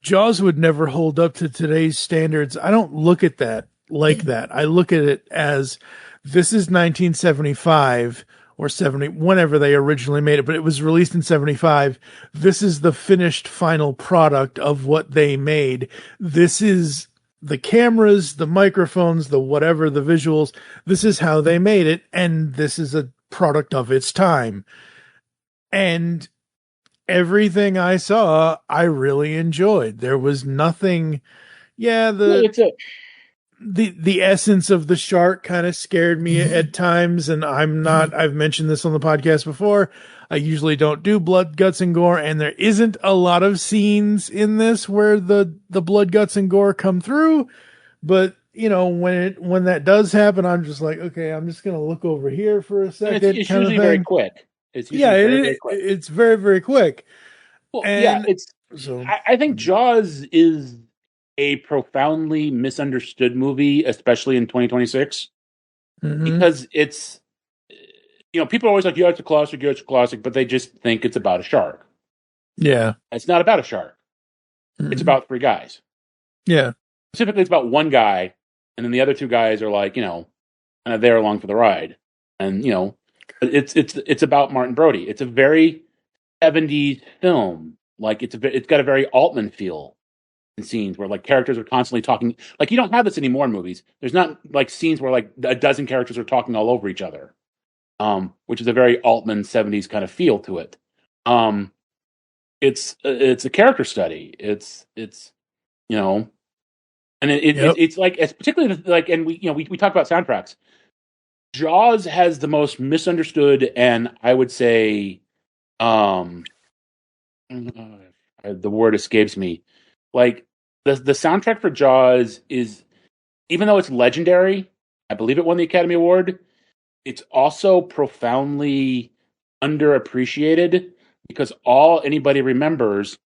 Speaker 6: Jaws would never hold up to today's standards. I don't look at that like that. I look at it as, this is 1975 or 70, whenever they originally made it, but it was released in 75. This is the finished final product of what they made. This is the cameras, the microphones, the whatever, the visuals. This is how they made it, and this is a product of its time. And everything I saw, I really enjoyed. There was nothing. Yeah, the essence of the shark kind of scared me at times, and I've mentioned this on the podcast before. I usually don't do blood, guts, and gore, and there isn't a lot of scenes in this where the blood, guts, and gore come through. But when that does happen, I'm just like, okay, I'm just gonna look over here for a second.
Speaker 7: It's usually very quick. It's very quick.
Speaker 6: It's very, very quick.
Speaker 7: Well, I think Jaws is a profoundly misunderstood movie, especially in 2026, because it's, people are always like, it's a classic, but they just think it's about a shark.
Speaker 6: Yeah.
Speaker 7: It's not about a shark. It's about three guys.
Speaker 6: Yeah.
Speaker 7: Specifically, it's about one guy, and then the other two guys are like, kind of there along for the ride. And, it's about Martin Brody. It's a very 70s film. Like, it's got a very Altman feel in scenes where, like, characters are constantly talking. Like, you don't have this anymore in movies. There's not, like, scenes where, like, a dozen characters are talking all over each other, which is a very Altman 70s kind of feel to it. It's a character study. It's and it's like, it's particularly like, and we talk about soundtracks. Jaws has the most misunderstood, and I would say, the word escapes me. Like, the soundtrack for Jaws is, even though it's legendary, I believe it won the Academy Award, it's also profoundly underappreciated, because all anybody remembers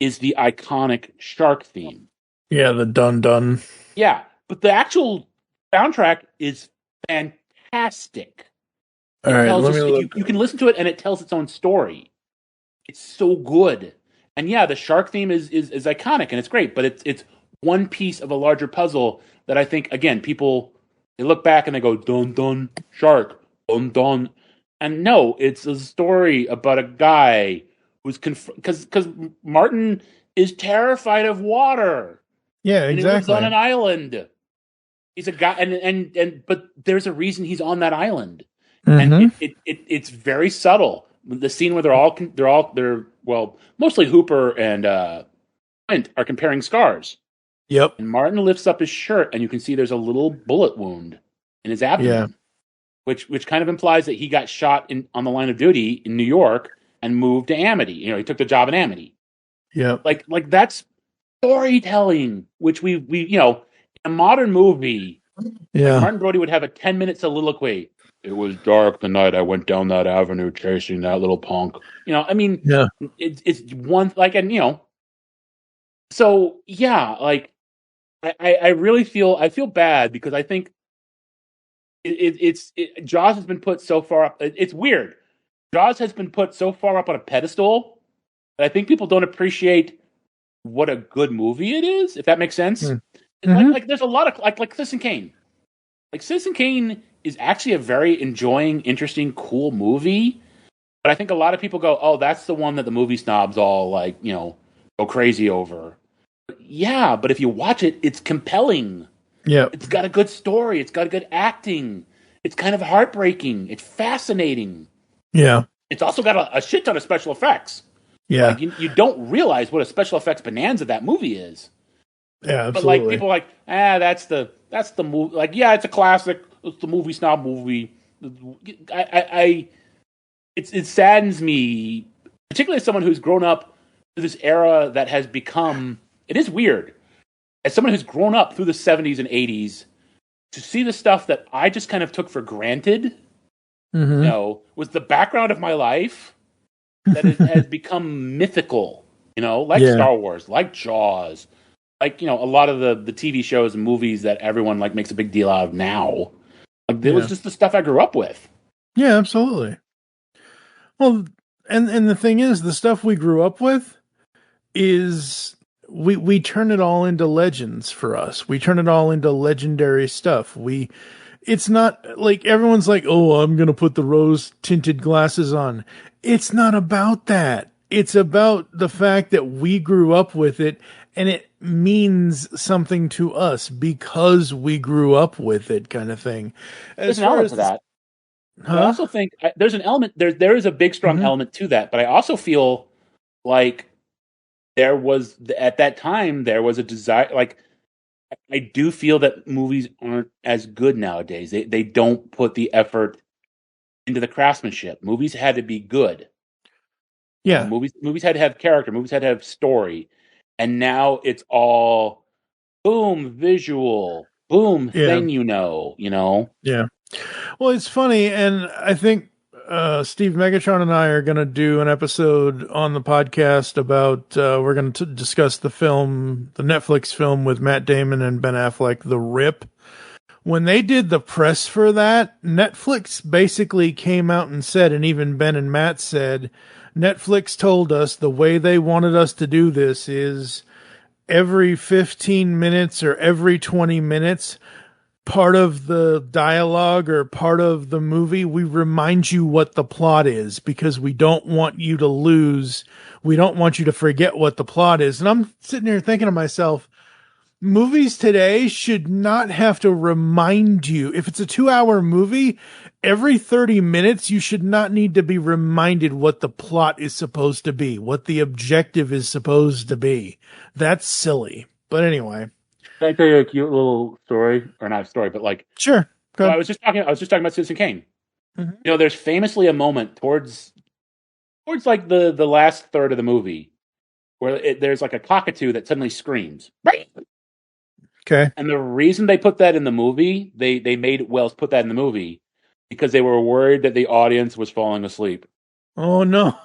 Speaker 7: is the iconic shark theme.
Speaker 6: Yeah, the dun dun.
Speaker 7: Yeah, but the actual soundtrack is fantastic.
Speaker 6: All right, let me look.
Speaker 7: You can listen to it, and it tells its own story. It's so good. And yeah, the shark theme is iconic, and it's great, but it's one piece of a larger puzzle that I think, again, people, they look back and they go, dun dun, shark, dun dun. And no, it's a story about a guy who's because Martin is terrified of water.
Speaker 6: Yeah,
Speaker 7: and
Speaker 6: exactly.
Speaker 7: He lives on an island. He's a guy, and but there's a reason he's on that island, and it's very subtle. The scene where they're mostly Hooper and Clint are comparing scars.
Speaker 6: Yep.
Speaker 7: And Martin lifts up his shirt, and you can see there's a little bullet wound in his abdomen, which kind of implies that he got shot on the line of duty in New York and moved to Amity. He took the job in Amity.
Speaker 6: Yeah.
Speaker 7: Like that's storytelling, which we in a modern movie, Martin Brody would have a 10-minute soliloquy. It was dark the night I went down that avenue chasing that little punk. It's one, like, and so yeah, like I really feel bad, because I think Jaws has been put so far up. It's weird. Jaws has been put so far up on a pedestal that I think people don't appreciate what a good movie it is, if that makes sense. Like there's a lot of like Citizen Kane. Like, Citizen Kane is actually a very enjoying, interesting, cool movie. But I think a lot of people go, oh, that's the one that the movie snobs all, like, go crazy over. But if you watch it, it's compelling.
Speaker 6: Yeah.
Speaker 7: It's got a good story. It's got good acting. It's kind of heartbreaking. It's fascinating.
Speaker 6: Yeah.
Speaker 7: It's also got a shit ton of special effects.
Speaker 6: Yeah.
Speaker 7: Like you don't realize what a special effects bonanza that movie is.
Speaker 6: Yeah, absolutely.
Speaker 7: But like people are like, that's the movie. Like, yeah, it's a classic. It's the movie snob movie. It saddens me, particularly as someone who's grown up through this era that has become. It is weird, as someone who's grown up through the 70s and 80s, to see the stuff that I just kind of took for granted. Was the background of my life that has become mythical. Like Star Wars, like Jaws. Like, a lot of the TV shows and movies that everyone like makes a big deal out of now. Like, it was just the stuff I grew up with.
Speaker 6: Yeah, absolutely. Well, and the thing is, the stuff we grew up with is we turn it all into legends for us. We turn it all into legendary stuff. It's not like everyone's like, oh, I'm going to put the rose tinted glasses on. It's not about that. It's about the fact that we grew up with it and it means something to us because we grew up with it, kind of thing.
Speaker 7: There's an element to that. I also think there's an element, there is a big, strong element to that, but I also feel like there was, at that time, there was a desire, like, I do feel that movies aren't as good nowadays. They don't put the effort into the craftsmanship. Movies had to be good.
Speaker 6: Yeah.
Speaker 7: Movies had to have character. Movies had to have story. And now it's all boom, visual, boom, thing,
Speaker 6: Yeah. Well, it's funny, and I think Steve Megatron and I are going to do an episode on the podcast about, we're going to discuss the Netflix film with Matt Damon and Ben Affleck, The Rip. When they did the press for that, Netflix basically came out and said, and even Ben and Matt said, Netflix told us the way they wanted us to do this is every 15 minutes or every 20 minutes, part of the dialogue or part of the movie, we remind you what the plot is because we don't want you to lose. We don't want you to forget what the plot is. And I'm sitting here thinking to myself, movies today should not have to remind you. If it's a 2-hour movie, every 30 minutes, you should not need to be reminded what the plot is supposed to be, what the objective is supposed to be. That's silly. But anyway.
Speaker 7: Can I tell you a cute little story, or not a story, but like,
Speaker 6: sure.
Speaker 7: So I was just talking about Citizen Kane.
Speaker 6: Mm-hmm.
Speaker 7: There's famously a moment towards like the last third of the movie where there's like a cockatoo that suddenly screams. Right.
Speaker 6: Okay.
Speaker 7: And the reason they put that in the movie, they made Wells put that in the movie because they were worried that the audience was falling asleep.
Speaker 6: Oh no!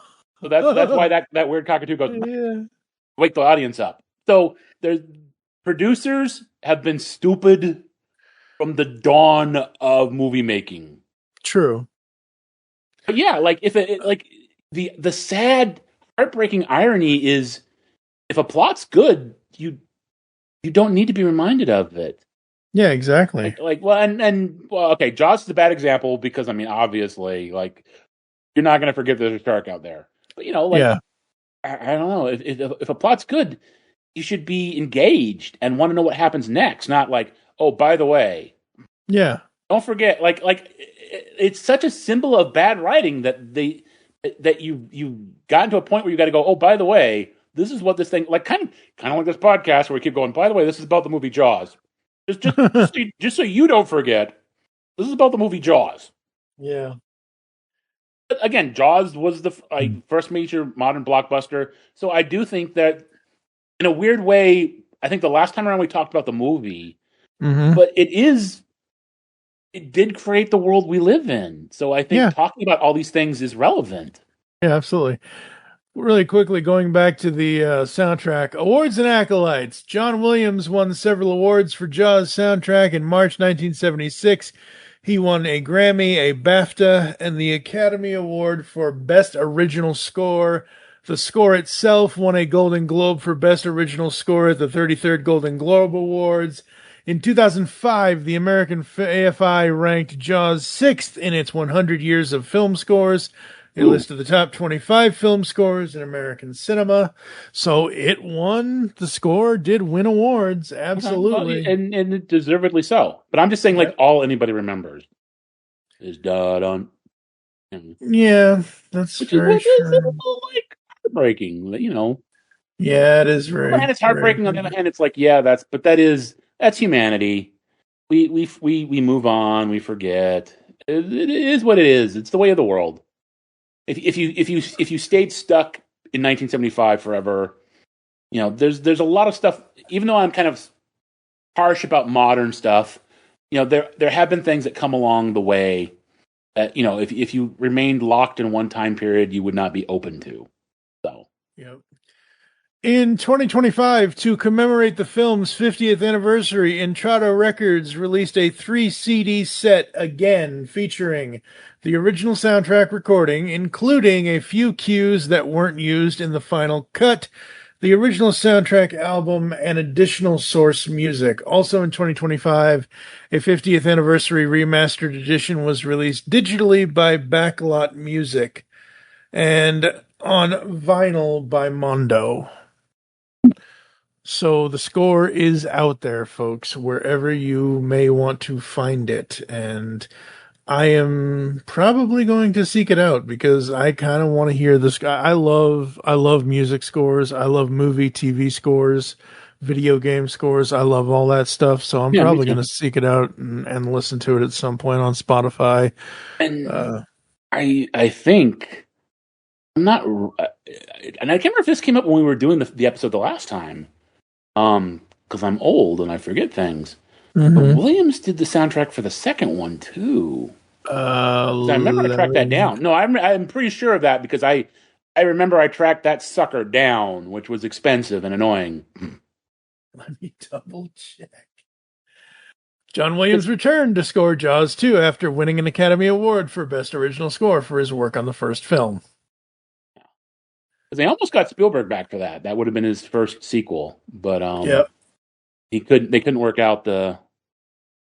Speaker 7: So that's why that weird cockatoo goes.
Speaker 6: Yeah.
Speaker 7: Wake the audience up. So there's producers have been stupid from the dawn of movie making.
Speaker 6: True.
Speaker 7: But yeah, like if it like the sad, heartbreaking irony is if a plot's good, you don't need to be reminded of it.
Speaker 6: Yeah, exactly.
Speaker 7: Okay, Jaws is a bad example because I mean, obviously, like you're not going to forget there's a shark out there. But I don't know if a plot's good, you should be engaged and want to know what happens next. Not like, oh, by the way, don't forget. Like it's such a symbol of bad writing that you gotten to a point where you got to go, oh, by the way, this is what this thing like kind of like this podcast where we keep going. By the way, this is about the movie Jaws. Just so you don't forget, this is about the movie Jaws.
Speaker 6: Yeah.
Speaker 7: But again, Jaws was the first major modern blockbuster. So I do think that, in a weird way, I think the last time around we talked about the movie, but it did create the world we live in. So I think talking about all these things is relevant.
Speaker 6: Yeah, absolutely. Really quickly, going back to the soundtrack, awards and acolytes. John Williams won several awards for Jaws soundtrack in March 1976. He won a Grammy, a BAFTA, and the Academy Award for Best Original Score. The score itself won a Golden Globe for Best Original Score at the 33rd Golden Globe Awards. In 2005, the American AFI ranked Jaws 6th in its 100 Years of Film Scores, a list of the top 25 film scores in American cinema. So it won. The score did win awards. Absolutely.
Speaker 7: And deservedly so. But I'm just saying, like, all anybody remembers. is done.
Speaker 6: Yeah, that's
Speaker 7: Which is
Speaker 6: very
Speaker 7: what is a
Speaker 6: true.
Speaker 7: little, like, heartbreaking, you know.
Speaker 6: Yeah, it is
Speaker 7: On the
Speaker 6: very.
Speaker 7: one hand, it's heartbreaking. On the other hand, it's like, yeah, that's humanity. We move on. We forget. It is what it is. It's the way of the world. If you stayed stuck in 1975 forever, you know, there's a lot of stuff. Even though I'm kind of harsh about modern stuff, you know, there have been things that come along the way that, you know, if you remained locked in one time period, you would not be open to. So.
Speaker 6: Yep. In 2025, to commemorate the film's 50th anniversary, Entrada Records released a 3 CD set again featuring the original soundtrack recording, including a few cues that weren't used in the final cut, the original soundtrack album, and additional source music. Also in 2025, a 50th anniversary remastered edition was released digitally by Backlot Music and on vinyl by Mondo. So the score is out there, folks, wherever you may want to find it. And I am probably going to seek it out because I kind of want to hear this guy. I love music scores. I love movie, TV scores, video game scores. I love all that stuff. So I'm probably going to seek it out and listen to it at some point on Spotify.
Speaker 7: And I think I'm not, and I can't remember if this came up when we were doing the episode the last time. Because I'm old and I forget things.
Speaker 6: Mm-hmm.
Speaker 7: But Williams did the soundtrack for the second one too. I remember I tracked that down. No, I'm pretty sure of that because I remember I tracked that sucker down, which was expensive and annoying.
Speaker 6: Let me double check. John Williams returned to score Jaws 2 after winning an Academy Award for Best Original Score for his work on the first film.
Speaker 7: They almost got Spielberg back for that. That would have been his first sequel, but
Speaker 6: yep.
Speaker 7: They couldn't work out they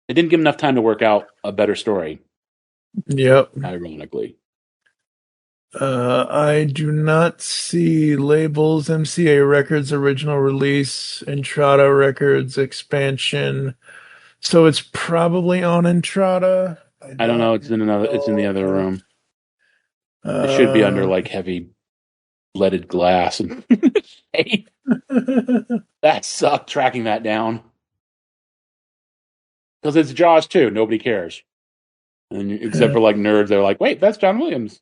Speaker 7: didn't give him enough time to work out a better story.
Speaker 6: Yep.
Speaker 7: Ironically.
Speaker 6: I do not see labels. MCA Records original release, Entrada Records expansion. So it's probably on Entrada.
Speaker 7: I don't know. It's in the other room. It should be under like heavy leaded glass and that sucked tracking that down because it's Jaws 2. Nobody cares, and except for like nerds, they're like, "Wait, that's John Williams.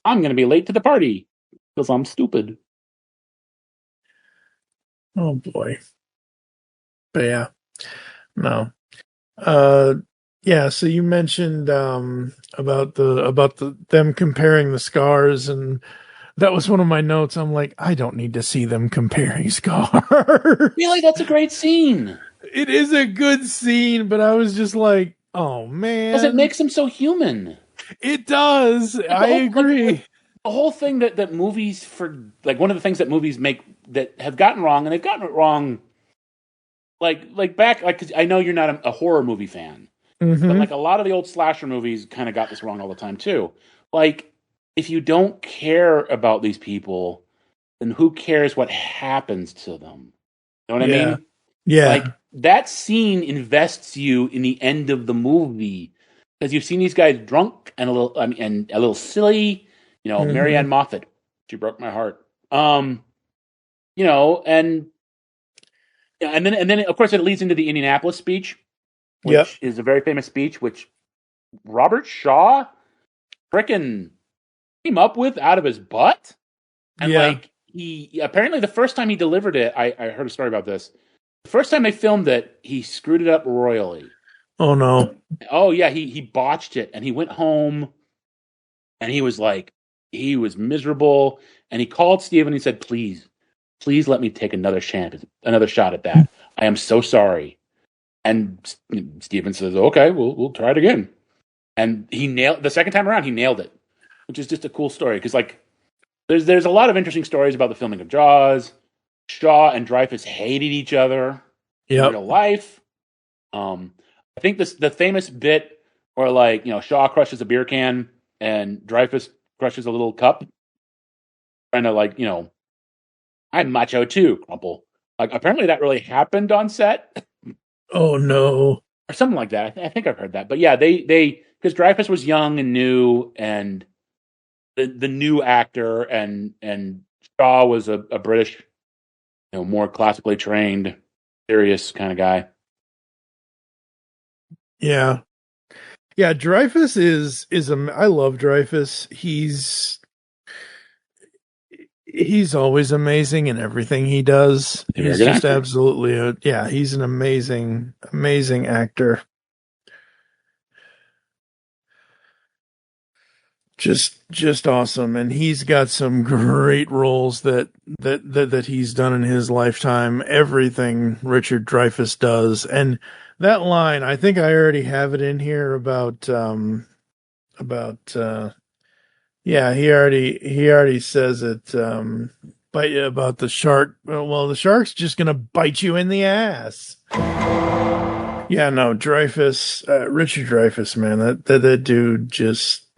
Speaker 7: I'm going to be late to the party because I'm stupid."
Speaker 6: Oh boy, but yeah, no, yeah. So you mentioned about them comparing the scars and. That was one of my notes. I'm like, I don't need to see them comparing scars.
Speaker 7: Really, that's a great scene.
Speaker 6: It is a good scene, but I was just like, oh man.
Speaker 7: Because it makes them so human.
Speaker 6: It does. I agree.
Speaker 7: Like, the whole thing that movies one of the things that movies make that have gotten wrong, and they've gotten it wrong like back, like, 'cause I know you're not a horror movie fan,
Speaker 6: mm-hmm.
Speaker 7: but like a lot of the old slasher movies kind of got this wrong all the time too. Like, if you don't care about these people, then who cares what happens to them? You know what I mean?
Speaker 6: Yeah.
Speaker 7: Like, that scene invests you in the end of the movie because you've seen these guys drunk and a little silly. You know, mm-hmm. Marianne Moffat, she broke my heart. You know, and then of course it leads into the Indianapolis speech, which is a very famous speech, which Robert Shaw frickin' came up with out of his butt. And like, he apparently the first time he delivered it, I heard a story about this. The first time they filmed it, he screwed it up royally.
Speaker 6: Oh no.
Speaker 7: Oh yeah, he botched it, and he went home and he was miserable, and he called Steven and he said, please let me take another shot at that. I am so sorry. And Steven says, okay, we'll try it again. And the second time around, he nailed it. Which is just a cool story because, like, there's a lot of interesting stories about the filming of Jaws. Shaw and Dreyfuss hated each other in real life. I think the famous bit where, like, you know, Shaw crushes a beer can and Dreyfuss crushes a little cup, trying to, like, you know, I'm macho too, Crumple. Like, apparently that really happened on set.
Speaker 6: Oh no,
Speaker 7: or something like that. I think I've heard that. But yeah, they because Dreyfuss was young and new, and the new actor, and Shaw was a British, more classically trained, serious kind of guy.
Speaker 6: Yeah. Yeah, Dreyfuss is I love Dreyfuss. He's always amazing in everything he does. He's just absolutely he's an amazing actor. Just awesome, and he's got some great roles that he's done in his lifetime. Everything Richard Dreyfuss does, and that line, I think I already have it in here about he already says it about the shark. Well, the shark's just gonna bite you in the ass. Yeah, no, Dreyfuss, Richard Dreyfuss, man, that dude just.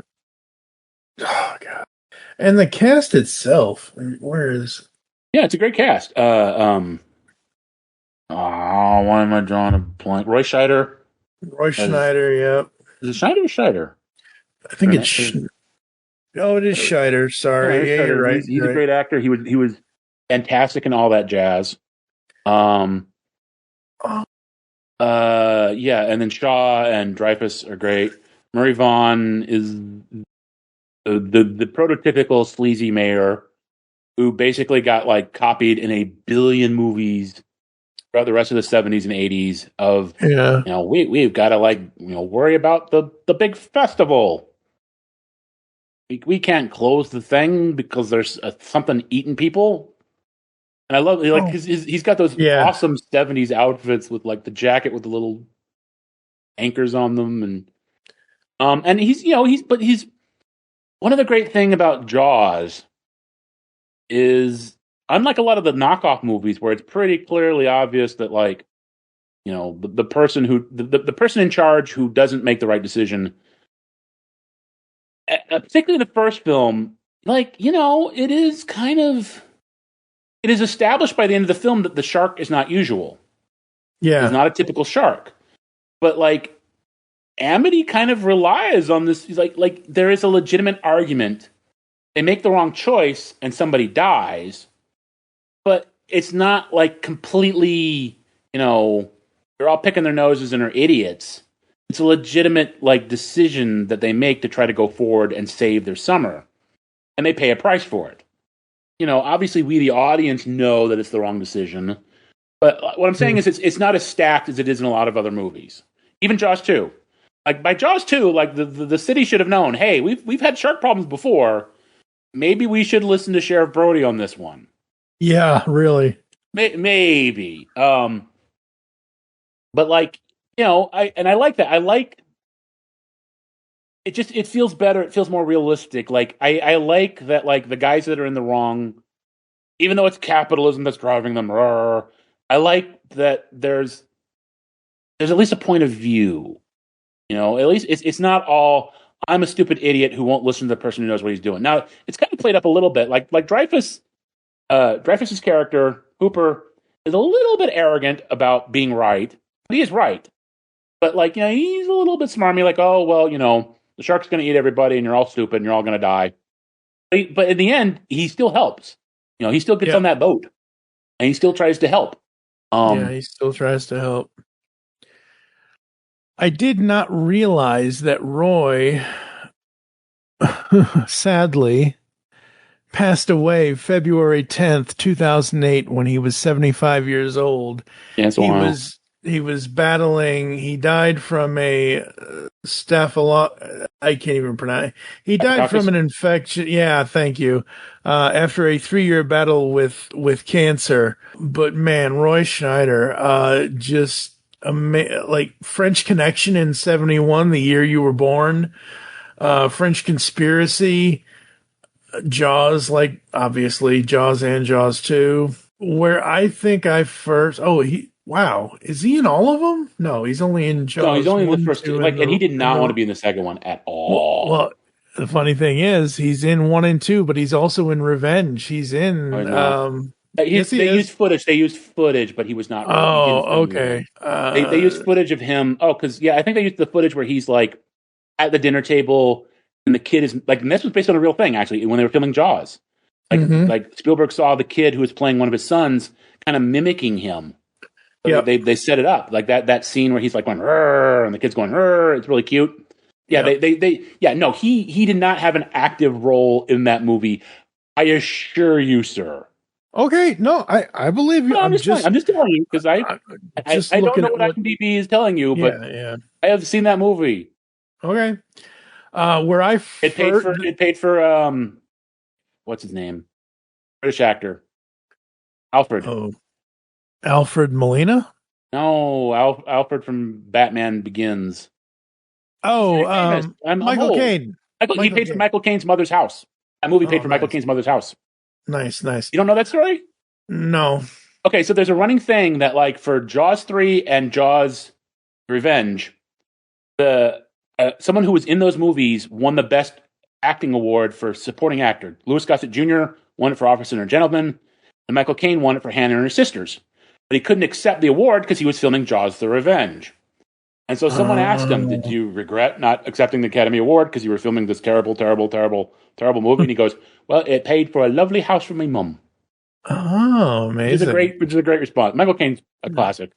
Speaker 6: Oh God! And the cast itself, where is?
Speaker 7: Yeah, it's a great cast. Why am I drawing a blank? Roy Scheider.
Speaker 6: Yep.
Speaker 7: Is it Scheider or Scheider?
Speaker 6: I think it's. It is Scheider. Sorry,
Speaker 7: yeah,
Speaker 6: you're right.
Speaker 7: He's a great actor. He was fantastic in all that jazz. And then Shaw and Dreyfuss are great. Murray Vaughn is the prototypical sleazy mayor who basically got copied in a billion movies throughout the rest of the 70s and 80s of we've got to worry about the big festival. We can't close the thing because there's something eating people. And I love he's got those awesome 70s outfits with the jacket with the little anchors on them, and he's one of the great thing about Jaws is, unlike a lot of the knockoff movies where it's pretty clearly obvious that the person who the person in charge who doesn't make the right decision, particularly in the first film, it is established by the end of the film that the shark is not usual.
Speaker 6: Yeah,
Speaker 7: it's not a typical shark, but Amity kind of relies on this. He's there is a legitimate argument. They make the wrong choice and somebody dies, but it's not completely, they're all picking their noses and are idiots. It's a legitimate decision that they make to try to go forward and save their summer, and they pay a price for it. Obviously we, the audience, know that it's the wrong decision, but what I'm saying is it's not as stacked as it is in a lot of other movies. Even Jaws 2. By Jaws 2, the city should have known, hey, we've had shark problems before. Maybe we should listen to Sheriff Brody on this one.
Speaker 6: Yeah, really.
Speaker 7: Maybe. But I like that. I like it. It feels better. It feels more realistic. I like that. The guys that are in the wrong, even though it's capitalism that's driving them. I like that there's at least a point of view. At least it's not all, I'm a stupid idiot who won't listen to the person who knows what he's doing. Now, it's kind of played up a little bit. Like Dreyfuss's character, Hooper, is a little bit arrogant about being right. But he is right. But, he's a little bit smarmy, the shark's going to eat everybody and you're all stupid and you're all going to die. But in the end, he still helps. He still gets on that boat. And he still tries to help.
Speaker 6: He still tries to help. I did not realize that Roy, sadly, passed away February 10th, 2008, when he was 75 years old.
Speaker 7: Yeah, that's wild.
Speaker 6: He was battling. He died from a I can't even pronounce. He died from an infection. Yeah, thank you. After a 3-year battle with cancer. But man, Roy Schneider, just French Connection in 71, the year you were born. French Conspiracy. Jaws, obviously Jaws and Jaws 2. Where I think I first. Wow, is he in all of them? No, he's only in Jaws.
Speaker 7: No, he's only in the first two. And he did not want to be in the second one at all.
Speaker 6: Well, the funny thing is, he's in 1 and 2, but he's also in Revenge. He's in.
Speaker 7: They used footage, but he was not.
Speaker 6: Oh, okay.
Speaker 7: They used footage of him. Oh, because I think they used the footage where he's at the dinner table, and the kid is like, and this was based on a real thing actually when they were filming Jaws. Like Spielberg saw the kid who was playing one of his sons kind of mimicking him. So they set it up like that scene where he's like going "Rrr," and the kid's going "Rrr." It's really cute. Yeah, he did not have an active role in that movie. I assure you, sir.
Speaker 6: Okay, no, I believe you.
Speaker 7: No, I'm just telling you because I don't know what IMDb is telling you, but I have seen that movie.
Speaker 6: Okay, where
Speaker 7: it paid for what's his name? British actor Alfred.
Speaker 6: Oh, Alfred Molina?
Speaker 7: No, Alfred from Batman Begins.
Speaker 6: Oh, Michael Caine.
Speaker 7: He paid for Michael Caine's mother's house. That movie paid for Michael Caine's mother's house.
Speaker 6: Nice.
Speaker 7: You don't know that story?
Speaker 6: No.
Speaker 7: Okay, so there's a running thing that, like, for Jaws 3 and Jaws Revenge, someone who was in those movies won the Best Acting Award for Supporting Actor. Louis Gossett Jr. won it for Officer and a Gentleman, and Michael Caine won it for Hannah and Her Sisters. But he couldn't accept the award because he was filming Jaws the Revenge. And so someone asked him, did you regret not accepting the Academy Award because you were filming this terrible, terrible, terrible, terrible movie? And he goes, well, it paid for a lovely house for my mum.
Speaker 6: Oh, amazing.
Speaker 7: Which is a great response. Michael Caine's a classic.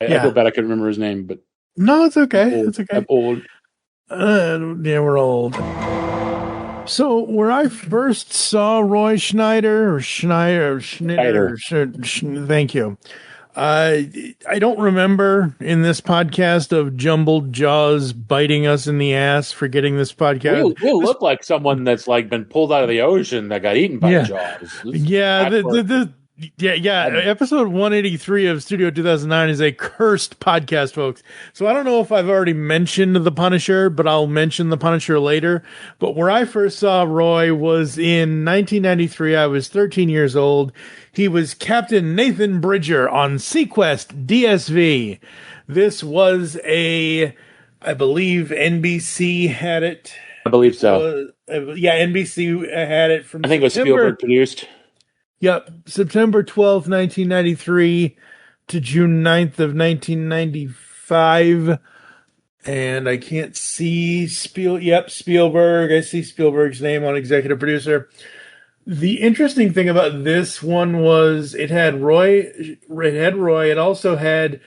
Speaker 7: I feel bad I couldn't remember his name, but...
Speaker 6: No, it's okay. It's okay.
Speaker 7: I'm old.
Speaker 6: Yeah, we're old. So, where I first saw Roy Schneider, thank you. I don't remember in this podcast of jumbled jaws biting us in the ass for getting this podcast.
Speaker 7: We look like someone that's like been pulled out of the ocean that got eaten by jaws. Episode 183 of Studio 2009 is a cursed podcast, folks. So I don't know if I've already mentioned The Punisher, but I'll mention The Punisher later. But where I first saw Roy was in 1993. I was 13 years old. He was Captain Nathan Bridger on Sequest DSV. This was I believe NBC had it. I believe so.
Speaker 6: NBC had it from
Speaker 7: I think it was Spielberg produced.
Speaker 6: Yep, September 12th, 1993 to June 9th of 1995. And I can't see Spielberg. I see Spielberg's name on executive producer. The interesting thing about this one was it had Roy. It also had,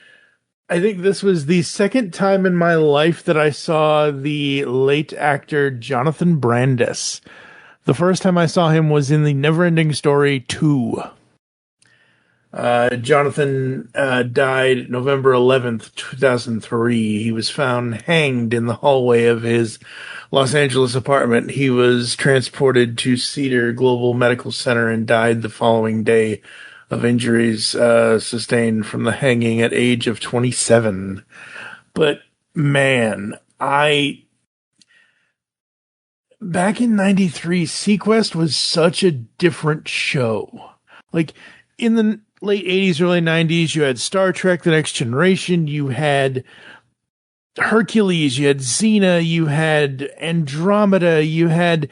Speaker 6: I think this was the second time in my life that I saw the late actor Jonathan Brandis. The first time I saw him was in the Neverending Story 2. Jonathan died November 11th, 2003. He was found hanged in the hallway of his Los Angeles apartment. He was transported to Cedar Global Medical Center and died the following day of injuries sustained from the hanging at age of 27. But man, back in 93, Sequest was such a different show. Like, in the late 80s, early 90s, you had Star Trek The Next Generation, you had Hercules, you had Xena, you had Andromeda, you had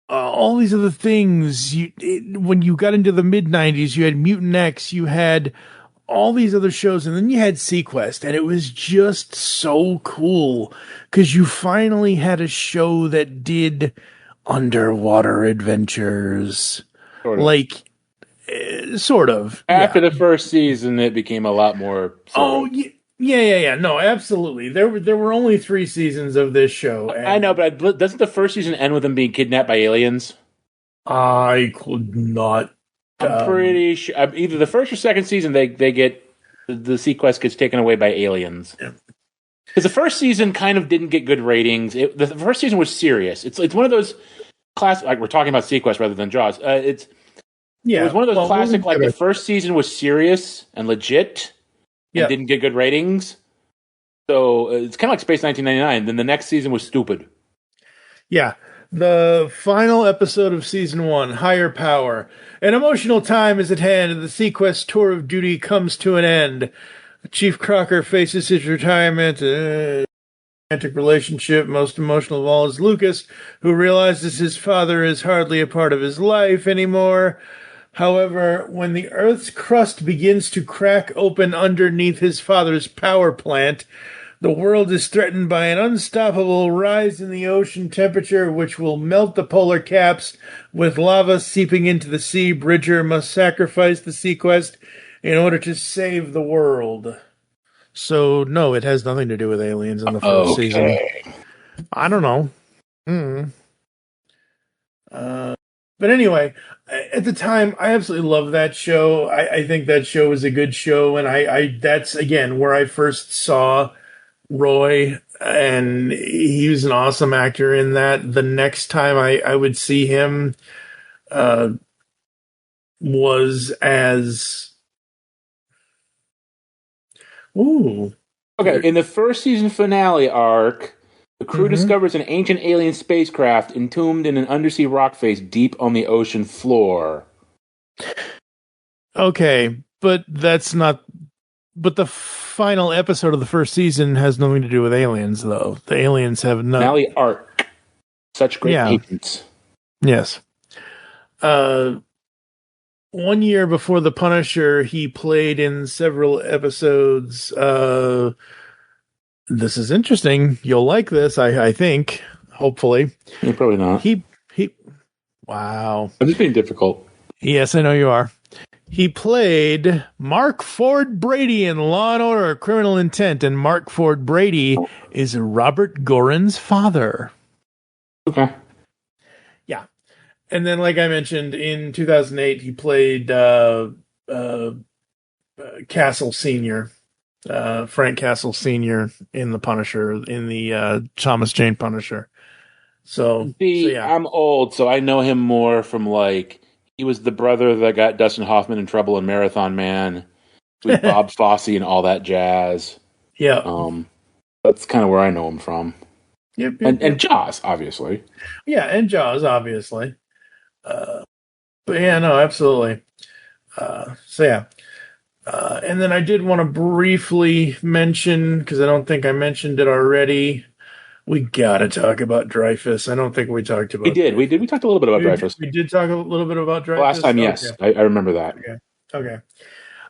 Speaker 6: all these other things. When you got into the mid-90s, you had Mutant X, you had all these other shows, and then you had Sequest, and it was just so cool because you finally had a show that did underwater adventures. Sort of.
Speaker 7: After the first season, it became a lot more.
Speaker 6: Yeah. No, absolutely. There were only 3 seasons of this show.
Speaker 7: I know, but doesn't the first season end with them being kidnapped by aliens?
Speaker 6: I could not.
Speaker 7: I'm pretty sure either the first or second season they get the Sequest gets taken away by aliens. Because the first season kind of didn't get good ratings. The first season was serious. It's one of those classic, like we're talking about Sequest rather than Jaws. It was one of those classic, like the first season was serious and legit and didn't get good ratings. So it's kind of like Space 1999. Then the next season was stupid.
Speaker 6: Yeah. The final episode of season 1, Higher Power. An emotional time is at hand, and the Sequest tour of duty comes to an end. Chief Crocker faces his retirement. Romantic relationship, most emotional of all, is Lucas, who realizes his father is hardly a part of his life anymore. However, when the Earth's crust begins to crack open underneath his father's power plant, The world is threatened by an unstoppable rise in the ocean temperature, which will melt the polar caps. With lava seeping into the sea, Bridger must sacrifice the sequest in order to save the world. So, no, it has nothing to do with aliens in the first season. I don't know. But anyway, at the time, I absolutely loved that show. I think that show was a good show, and I that's, again, where I first saw Roy, and he was an awesome actor in that. The next time I would see him was as... Ooh.
Speaker 7: Okay, in the first season finale arc, the crew discovers an ancient alien spacecraft entombed in an undersea rock face deep on the ocean floor.
Speaker 6: Okay, but that's not... But the final episode of the first season has nothing to do with aliens, though. The aliens have no...
Speaker 7: Finale arc. Such great patience.
Speaker 6: Yes. 1 year before The Punisher, he played in several episodes. This is interesting. You'll like this, I think. Hopefully.
Speaker 7: Yeah, probably not.
Speaker 6: He. Wow.
Speaker 7: I'm just being difficult.
Speaker 6: Yes, I know you are. He played Mark Ford Brady in Law & Order: Criminal Intent, and Mark Ford Brady is Robert Goran's father.
Speaker 7: Okay.
Speaker 6: Yeah. And then, like I mentioned, in 2008, he played Castle Sr., Frank Castle Sr. in The Punisher, in the Thomas Jane Punisher. So yeah.
Speaker 7: I'm old, so I know him more from, like, he was the brother that got Dustin Hoffman in trouble in Marathon Man with Bob Fosse and all that jazz.
Speaker 6: Yeah.
Speaker 7: That's kind of where I know him from.
Speaker 6: Yep.
Speaker 7: And Jaws, obviously.
Speaker 6: Yeah, and Jaws, obviously. But yeah, no, absolutely. So yeah. And then I did want to briefly mention, because I don't think I mentioned it already, we got to talk about Dreyfus. I don't think we talked about it.
Speaker 7: We did. We talked a little bit about Dreyfus.
Speaker 6: We did talk a little bit about Dreyfus?
Speaker 7: Last time, yes. I remember that.
Speaker 6: Okay.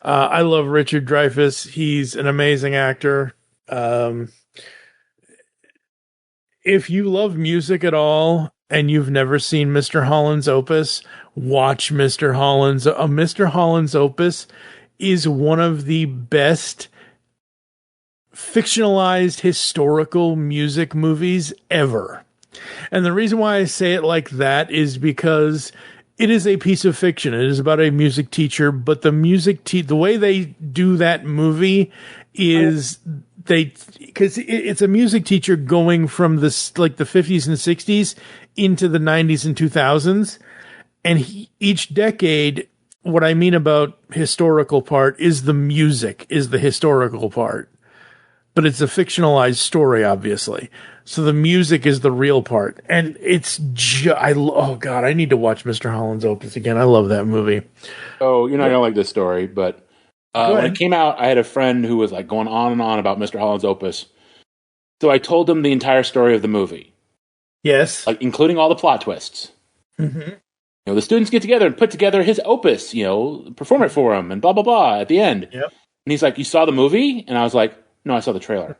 Speaker 6: I love Richard Dreyfuss. He's an amazing actor. If you love music at all and you've never seen Mr. Holland's Opus, watch Mr. Holland's. Mr. Holland's Opus is one of the best fictionalized historical music movies ever. And the reason why I say it like that is because it is a piece of fiction. It is about a music teacher, but the the way they do that movie is because it's a music teacher going from this, like, the 50s and 60s into the 90s and 2000s. And each decade, what I mean about historical part is the music is the historical part. But it's a fictionalized story, obviously. So the music is the real part. And it's oh God, I need to watch Mr. Holland's Opus again. I love that movie.
Speaker 7: Oh, you're not going to like this story, but when it came out, I had a friend who was, like, going on and on about Mr. Holland's Opus. So I told him the entire story of the movie.
Speaker 6: Yes.
Speaker 7: Like, including all the plot twists.
Speaker 6: Mm-hmm.
Speaker 7: You know, the students get together and put together his opus, perform it for him and blah, blah, blah at the end.
Speaker 6: Yep.
Speaker 7: And he's like, "You saw the movie?" And I was like, "No, I saw the trailer."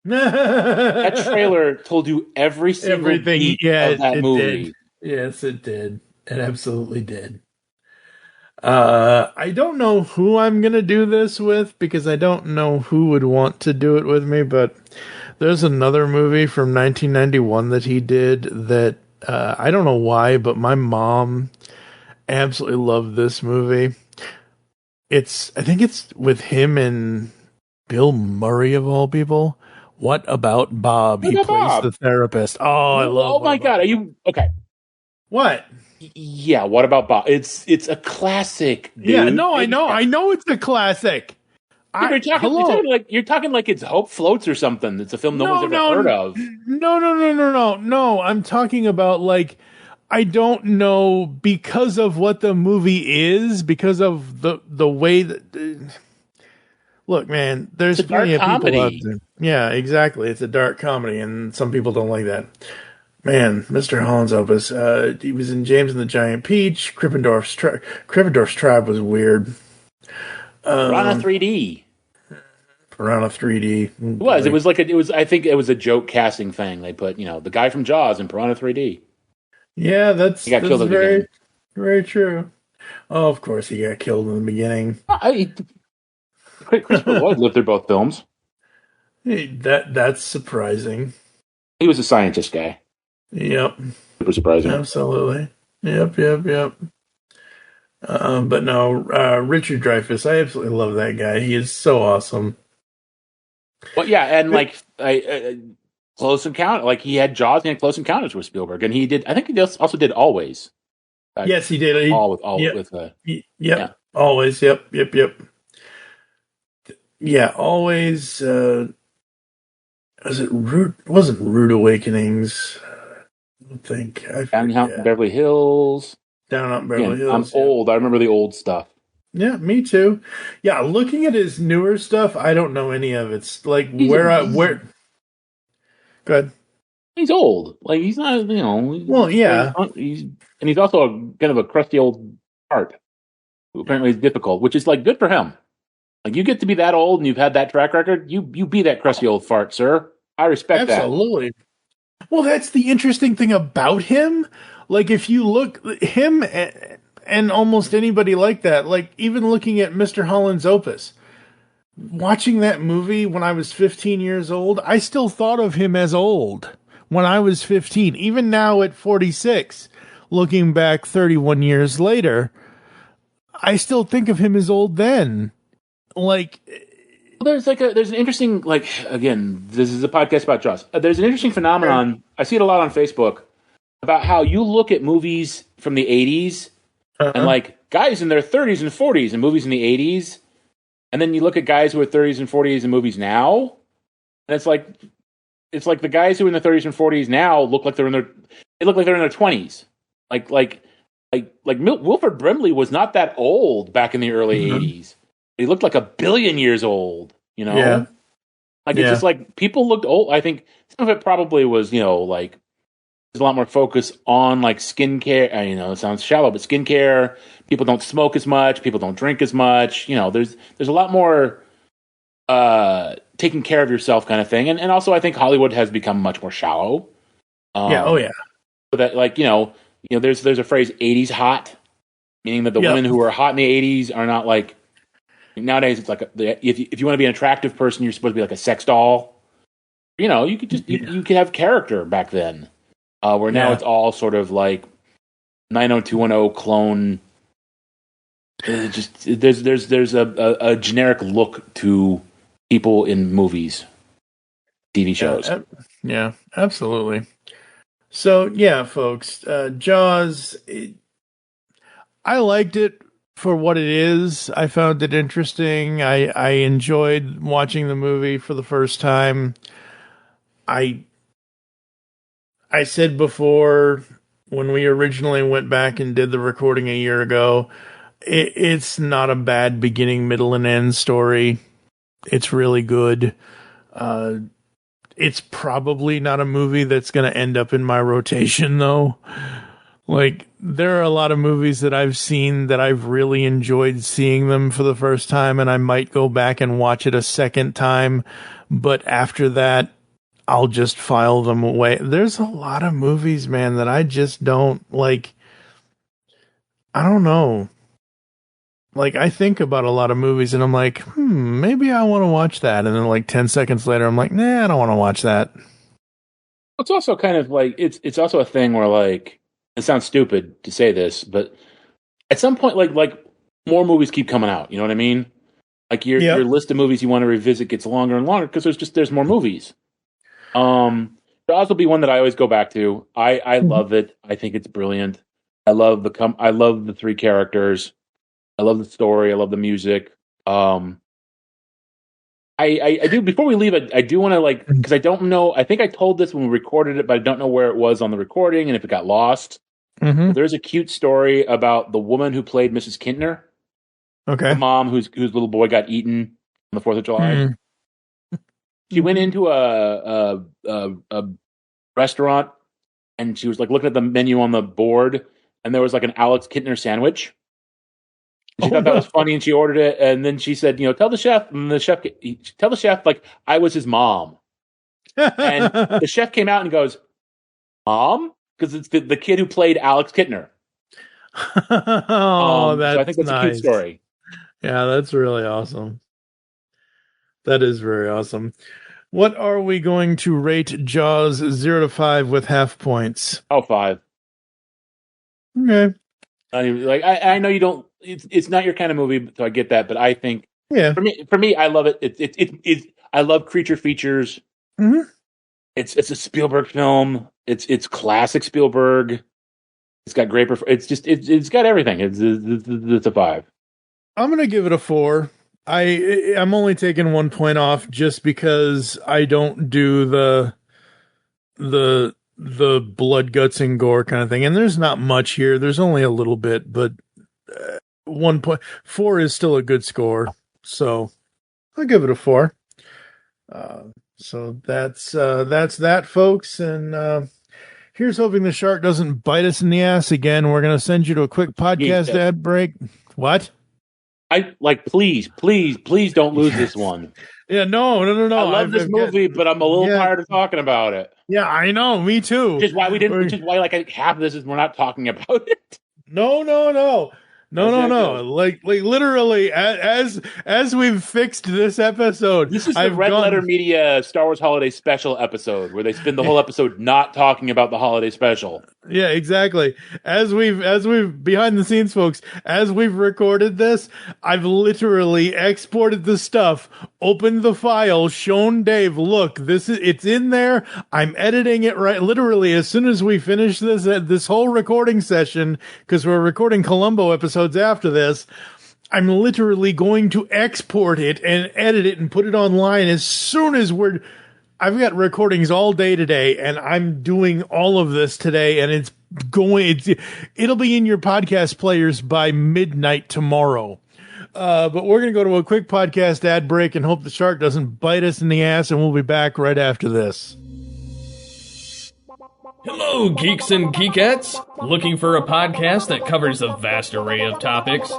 Speaker 7: That trailer told you everything beat of that movie.
Speaker 6: Did. Yes, it did. It absolutely did. I don't know who I'm going to do this with because I don't know who would want to do it with me, but there's another movie from 1991 that he did that I don't know why, but my mom absolutely loved this movie. I think it's with him and Bill Murray, of all people. What About Bob? He plays the therapist. Oh, I love.
Speaker 7: Oh my God, are you okay?
Speaker 6: What?
Speaker 7: Yeah, What About Bob? It's a classic, dude.
Speaker 6: Yeah, no, I know it's a classic.
Speaker 7: You're talking like it's Hope Floats or something. It's a film no one's ever heard of.
Speaker 6: No. I'm talking about, like, I don't know, because of what the movie is, because of the way that. Look, man, there's plenty of people out there. Yeah, exactly. It's a dark comedy, and some people don't like that. Man, Mr. Holland's Opus. He was in James and the Giant Peach. Krippendorf's Tribe was weird.
Speaker 7: Rana 3D.
Speaker 6: Piranha 3D.
Speaker 7: It was. It was like it was. I think it was a joke casting thing. They put the guy from Jaws in Piranha 3D.
Speaker 6: Yeah,
Speaker 7: He got killed at the beginning.
Speaker 6: Very true. Oh, of course he got killed in the beginning.
Speaker 7: Christopher Lloyd lived through both films.
Speaker 6: Hey, that's surprising.
Speaker 7: He was a scientist guy.
Speaker 6: Yep.
Speaker 7: Super surprising.
Speaker 6: Absolutely. Yep. But no, Richard Dreyfuss, I absolutely love that guy. He is so awesome.
Speaker 7: Well, yeah, and Close Encounter, he had Jaws and Close Encounters with Spielberg, and he did. I think he also did Always.
Speaker 6: Yes, he did.
Speaker 7: Yep.
Speaker 6: Always. Yep. Yeah, Always. Wasn't Rude Awakenings? I don't think.
Speaker 7: Down out in Beverly Hills.
Speaker 6: Down out in Beverly Hills.
Speaker 7: I'm old. I remember the old stuff.
Speaker 6: Yeah, me too. Yeah, looking at his newer stuff, I don't know any of it. It's like where. Go ahead.
Speaker 7: He's old. He's not.
Speaker 6: Well, yeah.
Speaker 7: He's also kind of a crusty old fart, who apparently is difficult, which is good for him. You get to be that old and you've had that track record. You be that crusty old fart, sir. I respect that.
Speaker 6: Absolutely. Well, that's the interesting thing about him. If you look him and almost anybody like that, even looking at Mr. Holland's Opus, watching that movie when I was 15 years old, I still thought of him as old when I was 15. Even now at 46, looking back 31 years later, I still think of him as old then.
Speaker 7: There's an interesting, again, this is a podcast about Jaws. There's an interesting phenomenon. I see it a lot on Facebook about how you look at movies from the 80s and guys in their 30s and 40s in movies in the 80s. And then you look at guys who are 30s and 40s in movies now. And it's like the guys who are in the 30s and 40s now look like they're in their 20s. Wilford Brimley was not that old back in the early 80s. He looked like a billion years old,
Speaker 6: Yeah.
Speaker 7: It's just people looked old. I think some of it probably was, there's a lot more focus on skincare. It sounds shallow, but skincare. People don't smoke as much. People don't drink as much. There's a lot more taking care of yourself kind of thing. And also I think Hollywood has become much more shallow.
Speaker 6: Oh yeah.
Speaker 7: So that there's a phrase 80s hot, meaning that the women who were hot in the 80s are not nowadays it's if you want to be an attractive person, you're supposed to be like a sex doll. You could just you could have character back then. Where now it's all sort of 90210 clone. There's a generic look to people in movies, TV shows.
Speaker 6: Yeah, absolutely. So yeah, folks, Jaws. I liked it for what it is. I found it interesting. I enjoyed watching the movie for the first time. I said before, when we originally went back and did the recording a year ago, it's not a bad beginning, middle, and end story. It's really good. It's probably not a movie that's going to end up in my rotation, though. There are a lot of movies that I've seen that I've really enjoyed seeing them for the first time, and I might go back and watch it a second time. But after that, I'll just file them away. There's a lot of movies, man, that I just don't like. I don't know. I think about a lot of movies and I'm like, maybe I want to watch that. And then 10 seconds later, I'm like, nah, I don't want to watch that.
Speaker 7: It's also kind of it's also a thing where it sounds stupid to say this, but at some point, more movies keep coming out. You know what I mean? Your list of movies you want to revisit gets longer and longer because there's more movies. Jaws will be one that I always go back to. I love it. I think it's brilliant. I love the three characters. I love the story. I love the music. I do. Before we leave, I do want to because I don't know. I think I told this when we recorded it, but I don't know where it was on the recording and if it got lost.
Speaker 6: Mm-hmm.
Speaker 7: There's a cute story about the woman who played Mrs. Kintner.
Speaker 6: Okay.
Speaker 7: The mom whose little boy got eaten on the 4th of July. She went into a restaurant and she was looking at the menu on the board, and there was an Alex Kintner sandwich. She thought that was funny, and she ordered it. And then she said, tell the chef. And tell the chef like I was his mom. And the chef came out and goes, "Mom," because it's the kid who played Alex Kittner.
Speaker 6: That's
Speaker 7: so I think that's
Speaker 6: nice.
Speaker 7: a cute story.
Speaker 6: Yeah, that's really awesome. That is very awesome. What are we going to rate Jaws 0 to 5 with half points?
Speaker 7: 5.
Speaker 6: Okay.
Speaker 7: I know you don't. It's not your kind of movie, so I get that. But I think, for me, I love it. I love creature features.
Speaker 6: Mm-hmm.
Speaker 7: It's a Spielberg film. It's classic Spielberg. It's got great. It's got everything. It's a 5.
Speaker 6: I'm gonna give it a 4. I'm only taking 1 point off just because I don't do the blood, guts, and gore kind of thing, and there's not much here. There's only a little bit, but 1 point. 4 is still a good score, so I'll give it a 4. So that's that, folks, and here's hoping the shark doesn't bite us in the ass again. We're gonna send you to a quick podcast ad break. What?
Speaker 7: Please don't lose this one.
Speaker 6: Yeah, no.
Speaker 7: I love this movie, but I'm a little tired of talking about it.
Speaker 6: Yeah, I know. Me too.
Speaker 7: Which is why half of this is we're not talking about it.
Speaker 6: No. Like literally, as we've fixed this episode,
Speaker 7: this is the Red Letter Media Star Wars Holiday Special episode where they spend the whole episode not talking about the holiday special.
Speaker 6: Yeah, exactly. As we've behind the scenes, folks, as we've recorded this, I've literally exported the stuff, opened the file, shown Dave, look, it's in there. I'm editing it right literally as soon as we finish this whole recording session, because we're recording Columbo episodes after this. I'm literally going to export it and edit it and put it online as soon as I've got recordings all day today, and I'm doing all of this today, and it'll be in your podcast players by midnight tomorrow. But we're going to go to a quick podcast ad break and hope the shark doesn't bite us in the ass, and we'll be back right after this.
Speaker 9: Hello, geeks and geekettes! Looking for a podcast that covers a vast array of topics?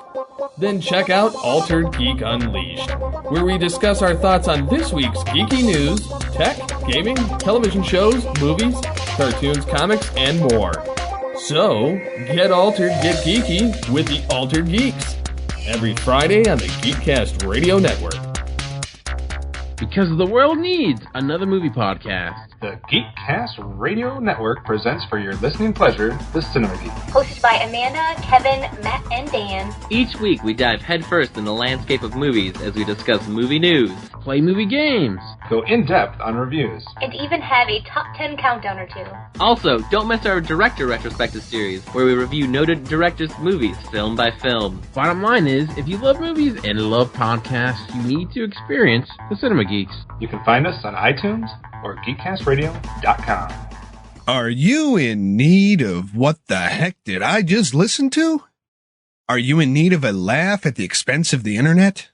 Speaker 9: Then check out Altered Geek Unleashed, where we discuss our thoughts on this week's geeky news, tech, gaming, television shows, movies, cartoons, comics, and more. So, get altered, get geeky with the Altered Geeks, every Friday on the Geekcast Radio Network.
Speaker 10: Because the world needs another movie podcast.
Speaker 11: The Geekcast Radio Network presents for your listening pleasure the Cinema Geek.
Speaker 12: Hosted by Amanda, Kevin, Matt, and Dan.
Speaker 10: Each week we dive headfirst in the landscape of movies as we discuss movie news, play movie games,
Speaker 11: go in-depth on reviews,
Speaker 12: and even have a top 10 countdown or two.
Speaker 10: Also, don't miss our Director Retrospective series, where we review noted directors' movies film by film. Bottom line is, if you love movies and love podcasts, you need to experience the Cinema Geeks.
Speaker 11: You can find us on iTunes or geekcastradio.com.
Speaker 13: Are you in need of what the heck did I just listen to? Are you in need of a laugh at the expense of the internet?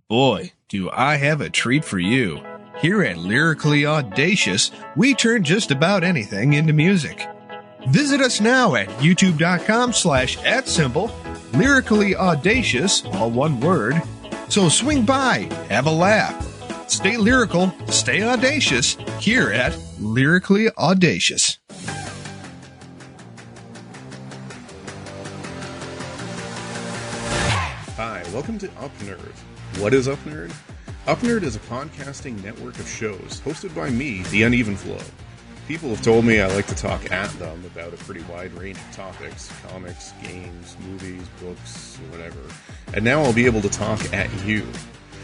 Speaker 13: Boy, do I have a treat for you. Here at Lyrically Audacious, we turn just about anything into music. Visit us now at youtube.com/@symbol, Lyrically Audacious, all one word. So swing by, have a laugh. Stay lyrical, stay audacious, here at Lyrically Audacious.
Speaker 14: Hi, welcome to Up Nerd. What is Up Nerd? Up Nerd is a podcasting network of shows hosted by me, The Uneven Flow. People have told me I like to talk at them about a pretty wide range of topics, comics, games, movies, books, whatever. And now I'll be able to talk at you.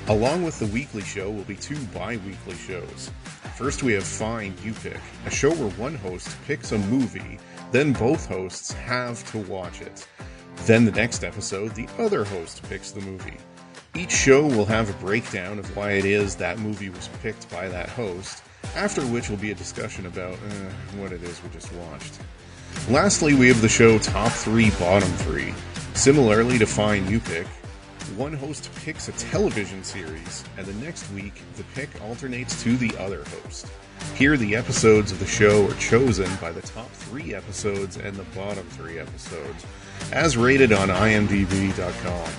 Speaker 14: Along with the weekly show will be 2 bi-weekly shows. First we have Find You Pick, a show where one host picks a movie, then both hosts have to watch it. Then the next episode, the other host picks the movie. Each show will have a breakdown of why it is that movie was picked by that host, after which will be a discussion about what it is we just watched. Lastly, we have the show Top 3, Bottom 3. Similarly to Find You Pick, one host picks a television series, and the next week, the pick alternates to the other host. Here, the episodes of the show are chosen by the top 3 episodes and the bottom 3 episodes. as rated on imdb.com.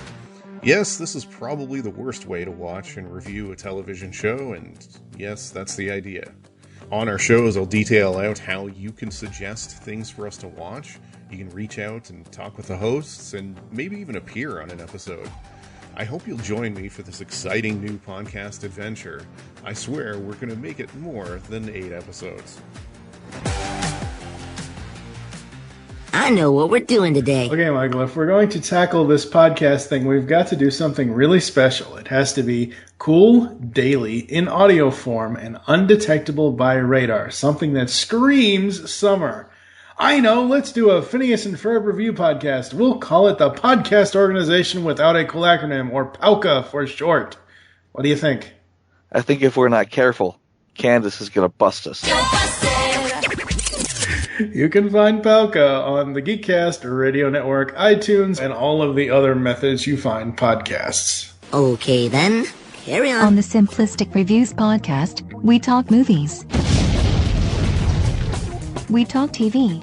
Speaker 14: Yes, this is probably the worst way to watch and review a television show, and yes, that's the idea. On our shows, I'll detail out how you can suggest things for us to watch. You can reach out and talk with the hosts, and maybe even appear on an episode. I hope you'll join me for this exciting new podcast adventure. I swear we're going to make it more than 8 episodes.
Speaker 15: I know what we're doing today.
Speaker 16: Okay, Michael, if we're going to tackle this podcast thing, we've got to do something really special. It has to be cool, daily, in audio form, and undetectable by radar. Something that screams summer. I know, let's do a Phineas and Ferb review podcast. We'll call it the Podcast Organization Without a Cool Acronym, or POWCA for short. What do you think?
Speaker 17: I think if we're not careful, Candace is going to bust us.
Speaker 16: You can find POWCA on the Geekcast Radio Network, iTunes, and all of the other methods you find podcasts.
Speaker 15: Okay, then. Carry on.
Speaker 18: On the Simplistic Reviews podcast, we talk movies. We talk TV.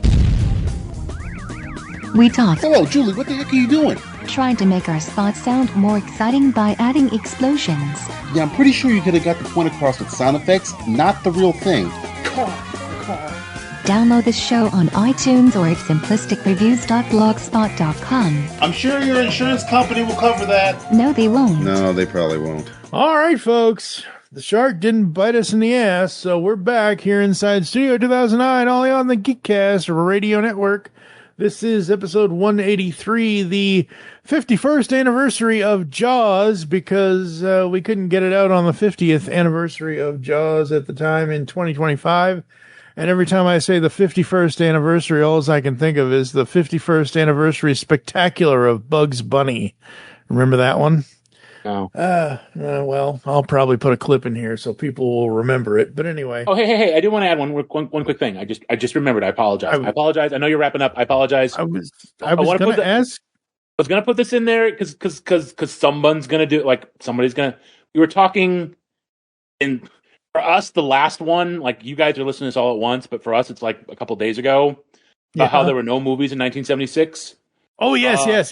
Speaker 18: We talk.
Speaker 19: Hello, Julie, what the heck are you doing?
Speaker 18: Trying to make our spots sound more exciting by adding explosions.
Speaker 19: Yeah, I'm pretty sure you could have got the point across with sound effects, not the real thing.
Speaker 18: Download this show on iTunes or at simplisticreviews.blogspot.com.
Speaker 19: I'm sure your insurance company will cover that.
Speaker 18: No, they won't.
Speaker 19: No, they probably won't.
Speaker 6: All right, folks. The shark didn't bite us in the ass, so we're back here inside Studio 2009, all on the Geekcast Radio Network. This is episode 183, the 51st anniversary of Jaws, because we couldn't get it out on the 50th anniversary of Jaws at the time in 2025. And every time I say the 51st anniversary, all I can think of is the 51st anniversary spectacular of Bugs Bunny. Remember that one?
Speaker 7: No.
Speaker 6: Well, I'll probably put a clip in here so people will remember it. But anyway.
Speaker 7: Oh, hey! I do want to add one quick thing. I just remembered. I apologize. I apologize. I know you're wrapping up. I apologize.
Speaker 6: I was going to ask.
Speaker 7: I was going to put this in there because someone's going to do it. Like somebody's going to. We were talking in. For us, the last one, like you guys are listening to this all at once, but for us, it's like a couple days ago about how there were no movies in 1976.
Speaker 6: Oh, yes.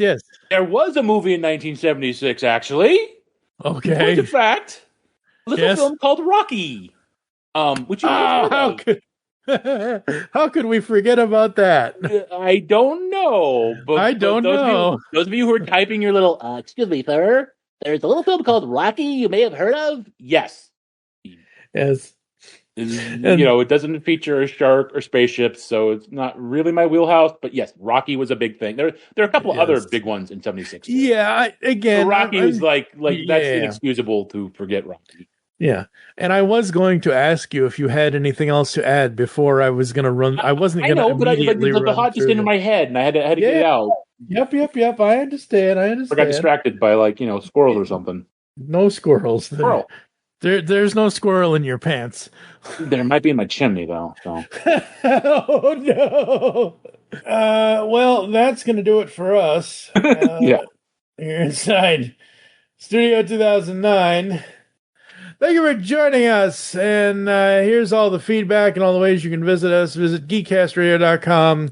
Speaker 7: There was a movie in 1976, actually.
Speaker 6: Okay.
Speaker 7: In fact, a little film called Rocky. Which you
Speaker 6: how could we forget about that?
Speaker 7: I don't know. But those of you who are typing your little, excuse me, sir, there's a little film called Rocky you may have heard of? Yes.
Speaker 6: Yes.
Speaker 7: It doesn't feature a shark or spaceships, so it's not really my wheelhouse. But yes, Rocky was a big thing. There are a couple other big ones in '76.
Speaker 6: Yeah,
Speaker 7: Rocky was like that's inexcusable to forget Rocky.
Speaker 6: Yeah, and I was going to ask you if you had anything else to add before I was going to run. I wasn't going to immediately run.
Speaker 7: The thought just into my head, and I had to get it out.
Speaker 6: Yep. I understand.
Speaker 7: I got distracted by squirrels or something.
Speaker 6: No squirrels.
Speaker 7: Squirrel.
Speaker 6: There's no squirrel in your pants.
Speaker 7: There might be in my chimney, though. So.
Speaker 6: Oh, no. Well, that's going to do it for us.
Speaker 7: Yeah.
Speaker 6: Here inside Studio 2009. Thank you for joining us. And here's all the feedback and all the ways you can visit us. Visit geekcastradio.com,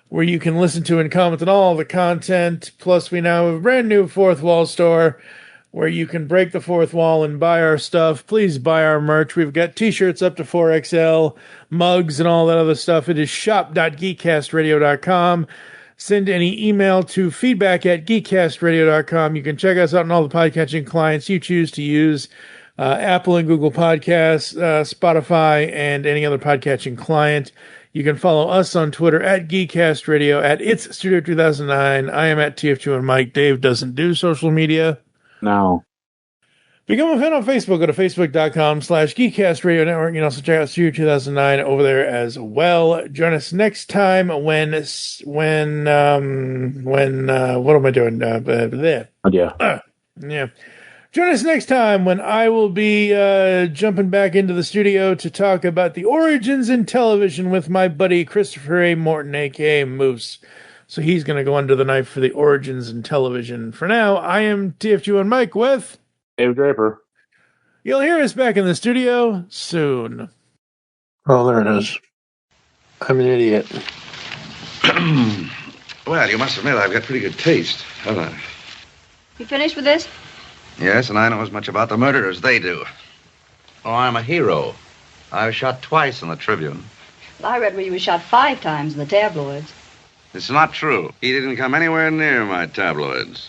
Speaker 6: where you can listen to and comment on all the content. Plus, we now have a brand new Fourth Wall store, where you can break the fourth wall and buy our stuff. Please buy our merch. We've got t-shirts up to 4XL, mugs, and all that other stuff. It is shop.geekcastradio.com. Send any email to feedback@geekcastradio.com. You can check us out on all the podcatching clients you choose to use, Apple and Google Podcasts, Spotify, and any other podcatching client. You can follow us on Twitter at GeekCastRadio, at It's Studio 2009. I am at TFG1Mike. Dave doesn't do social media.
Speaker 7: No.
Speaker 6: Become a fan on Facebook. Go to facebook.com/Geekcast Radio Network. You can also check out Studio 2009 over there as well. Join us next time when what am I doing? There.
Speaker 7: Yeah.
Speaker 6: Yeah. Join us next time when I will be jumping back into the studio to talk about the origins in television with my buddy Christopher A. Morton, a.k.a. Moose. So he's going to go under the knife for the origins in television. For now, I am TFG1Mike with
Speaker 7: David Draper.
Speaker 6: You'll hear us back in the studio soon.
Speaker 20: Oh, there it is. I'm an idiot. Well, you must admit I've got pretty good taste, haven't I?
Speaker 21: You finished with this?
Speaker 20: Yes, and I know as much about the murder as they do. Oh, I'm a hero. I was shot twice in the Tribune.
Speaker 21: Well, I read where you were shot 5 times in the tabloids.
Speaker 20: It's not true. He didn't come anywhere near my tabloids.